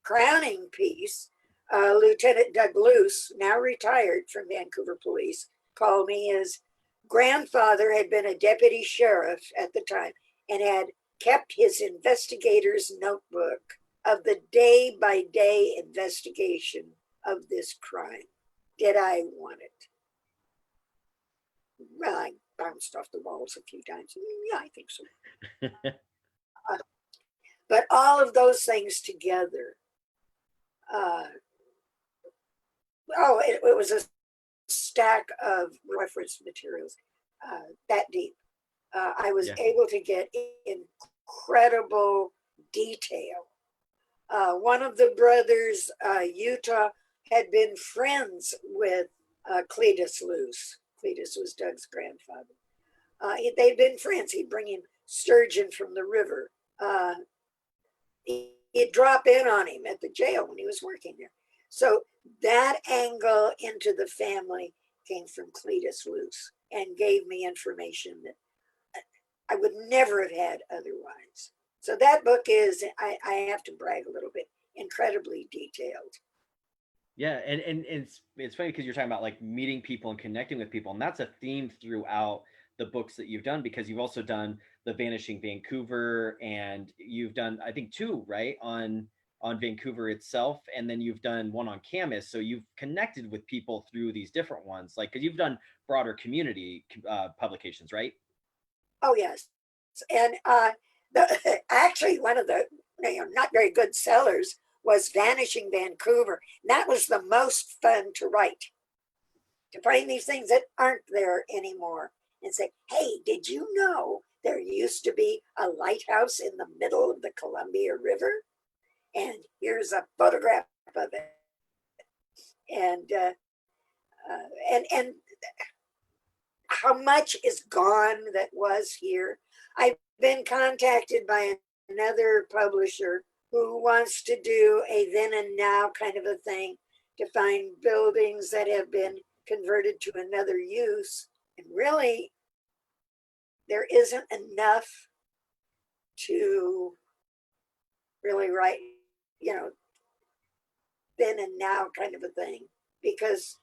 crowning piece, Lieutenant Doug Luce, now retired from Vancouver Police, called me. His grandfather had been a deputy sheriff at the time and had kept his investigator's notebook of the day-by-day investigation of this crime. Did I want it? Well, I bounced off the walls a few times. Yeah, I think so. But all of those things together, it was a stack of reference materials that deep. I was Yeah. able to get incredible detail. One of the brothers, Utah, had been friends with Cletus Luce. Cletus was Doug's grandfather. They'd been friends. He'd bring him sturgeon from the river. He'd drop in on him at the jail when he was working there. So that angle into the family came from Cletus Luce and gave me information that I would never have had otherwise. So that book is, I have to brag a little bit, incredibly detailed. Yeah, and it's funny because you're talking about like meeting people and connecting with people, and that's a theme throughout the books that you've done because you've also done the Vanishing Vancouver, and you've done I think two right on Vancouver itself, and then you've done one on Camas. So you've connected with people through these different ones, like because you've done broader community publications, right? Oh, yes. And actually, one of the not very good sellers was Vanishing Vancouver. And that was the most fun to write, to find these things that aren't there anymore and say, hey, did you know there used to be a lighthouse in the middle of the Columbia River? And here's a photograph of it. And how much is gone that was here. I've been contacted by another publisher who wants to do a then and now kind of a thing to find buildings that have been converted to another use. And really, there isn't enough to really write, then and now kind of a thing, because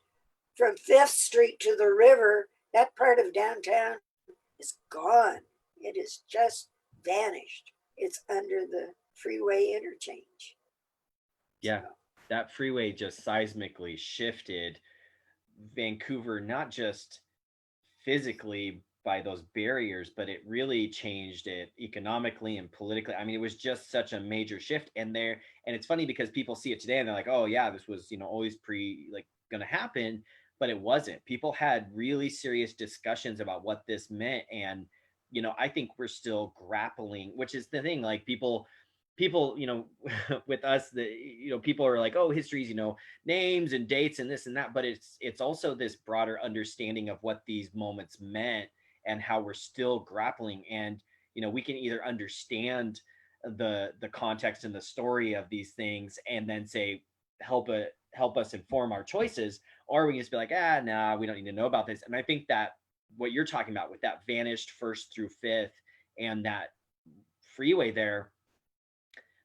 from 5th Street to the river, that part of downtown is gone. It is just vanished. It's under the freeway interchange. Yeah, that freeway just seismically shifted Vancouver, not just physically by those barriers, but it really changed it economically and politically. I mean, it was just such a major shift. And it's funny because people see it today and they're like, oh yeah, this was, always like gonna happen, but it wasn't. People had really serious discussions about what this meant. And, I think we're still grappling, which is the thing, like people with us, the people are like, oh, history's, names and dates and this and that, but it's also this broader understanding of what these moments meant and how we're still grappling. And we can either understand the context and the story of these things and then say help us inform our choices, or we can just be like, nah, we don't need to know about this. And I think that what you're talking about with that vanished 1st through 5th and that freeway there,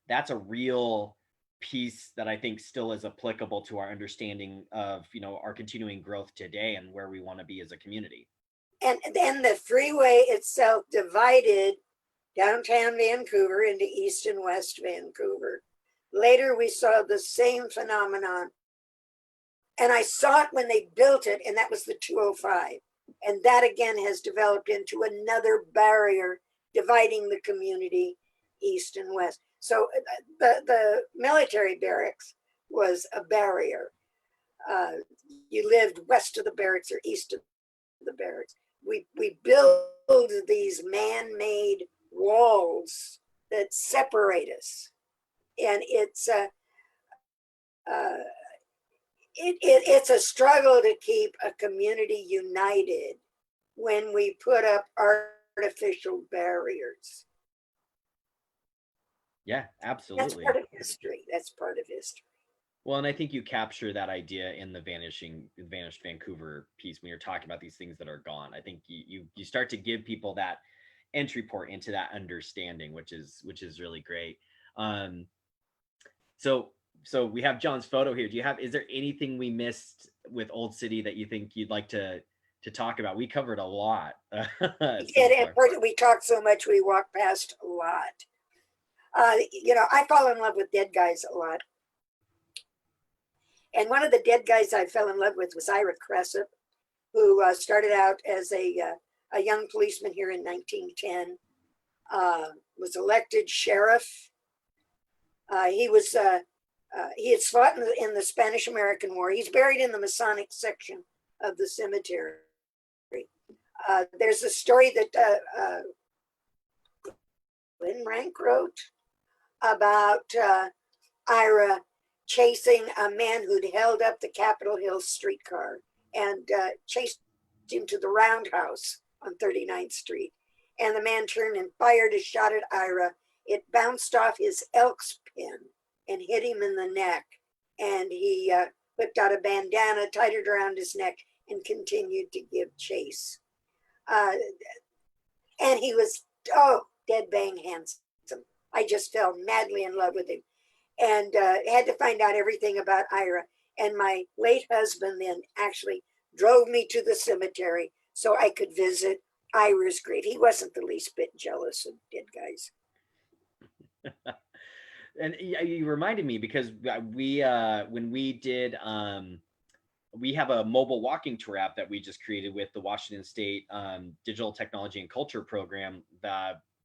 that's a real piece that I think still is applicable to our understanding of, our continuing growth today and where we want to be as a community. And then the freeway itself divided downtown Vancouver into East and West Vancouver. Later, we saw the same phenomenon. And I saw it when they built it, and that was the 205. And that again has developed into another barrier dividing the community east and west. So the military barracks was a barrier. You lived west of the barracks or east of the barracks. We build these man-made walls that separate us, and it's it's a struggle to keep a community united when we put up artificial barriers. Yeah, That's absolutely. part of history. That's part of history. Well, and I think you capture that idea in the vanished Vancouver piece when you're talking about these things that are gone. I think you start to give people that entry port into that understanding, which is really great. Um, so so we have John's photo here. Is there anything we missed with Old City that you think you'd like to talk about? We covered a lot We so did, and far. we talked so much, we walked past a lot. I fall in love with dead guys a lot. And one of the dead guys I fell in love with was Ira Cressup, who started out as a young policeman here in 1910, was elected sheriff. He had fought in the Spanish-American War. He's buried in the Masonic section of the cemetery. There's a story that Glenn Rank wrote about Ira chasing a man who'd held up the Capitol Hill streetcar and chased him to the roundhouse on 39th Street. And the man turned and fired a shot at Ira. It bounced off his Elks pin and hit him in the neck. And he whipped out a bandana, tied it around his neck, and continued to give chase. And he was, dead bang handsome. I just fell madly in love with him, and had to find out everything about Ira. And my late husband then actually drove me to the cemetery so I could visit Ira's grave. He wasn't the least bit jealous of dead guys. And you reminded me because we when we did we have a mobile walking tour app that we just created with the Washington State Digital Technology and Culture Program.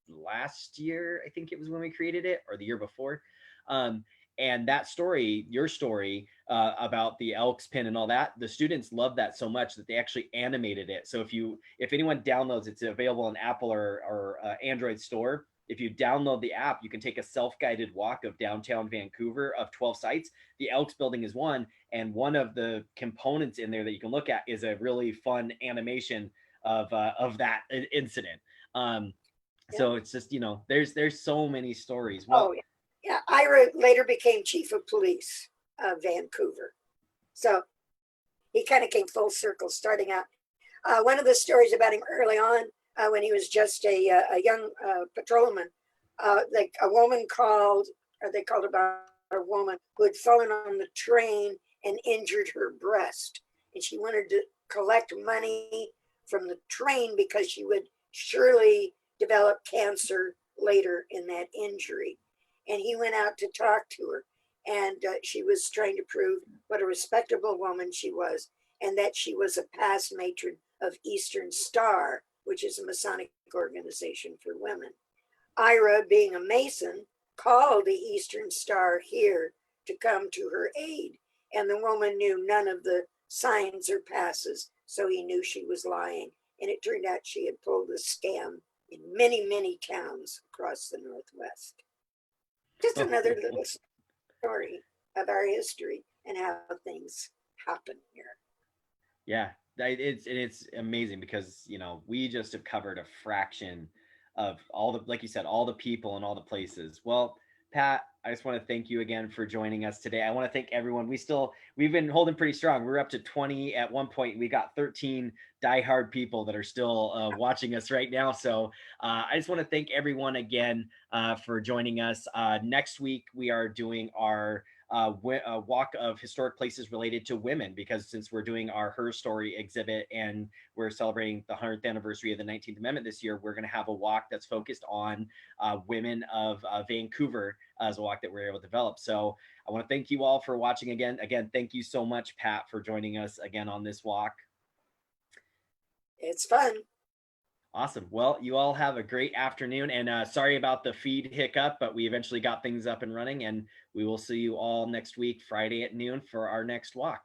Last year, I think it was when we created it, or the year before. And that story, your story about the Elks pin and all that, the students loved that so much that they actually animated it. So if anyone downloads, it's available in Apple or Android store. If you download the app, you can take a self-guided walk of downtown Vancouver of 12 sites. The Elks building is one, and one of the components in there that you can look at is a really fun animation of that incident. So it's just, there's so many stories. Well, yeah. Ira later became chief of police of Vancouver. So he kind of came full circle starting out. One of the stories about him early on, when he was just a young patrolman, like a woman called, or they called about a woman who had fallen on the train and injured her breast. and she wanted to collect money from the train because she would surely develop cancer later in that injury. And he went out to talk to her, and she was trying to prove what a respectable woman she was, and that she was a past matron of Eastern Star, which is a Masonic organization for women. Ira, being a Mason, called the Eastern Star here to come to her aid, and the woman knew none of the signs or passes, so he knew she was lying. And it turned out she had pulled a scam in many, many towns across the Northwest. Just another little story of our history and how things happen here. Yeah, it's amazing because we just have covered a fraction of all the, like you said, all the people and all the places. Well, Pat, I just want to thank you again for joining us today. I want to thank everyone. We've been holding pretty strong. We're up to 20 at one point. We got 13 diehard people that are still watching us right now. So I just want to thank everyone again for joining us. Next week we are doing our walk of historic places related to women, because since we're doing our Her Story exhibit and we're celebrating the 100th anniversary of the 19th Amendment this year, we're going to have a walk that's focused on women of Vancouver as a walk that we're able to develop. So I want to thank you all for watching again. Again, thank you so much, Pat, for joining us again on this walk. It's fun. Awesome. Well, you all have a great afternoon, and sorry about the feed hiccup, but we eventually got things up and running, and we will see you all next week, Friday at noon, for our next walk.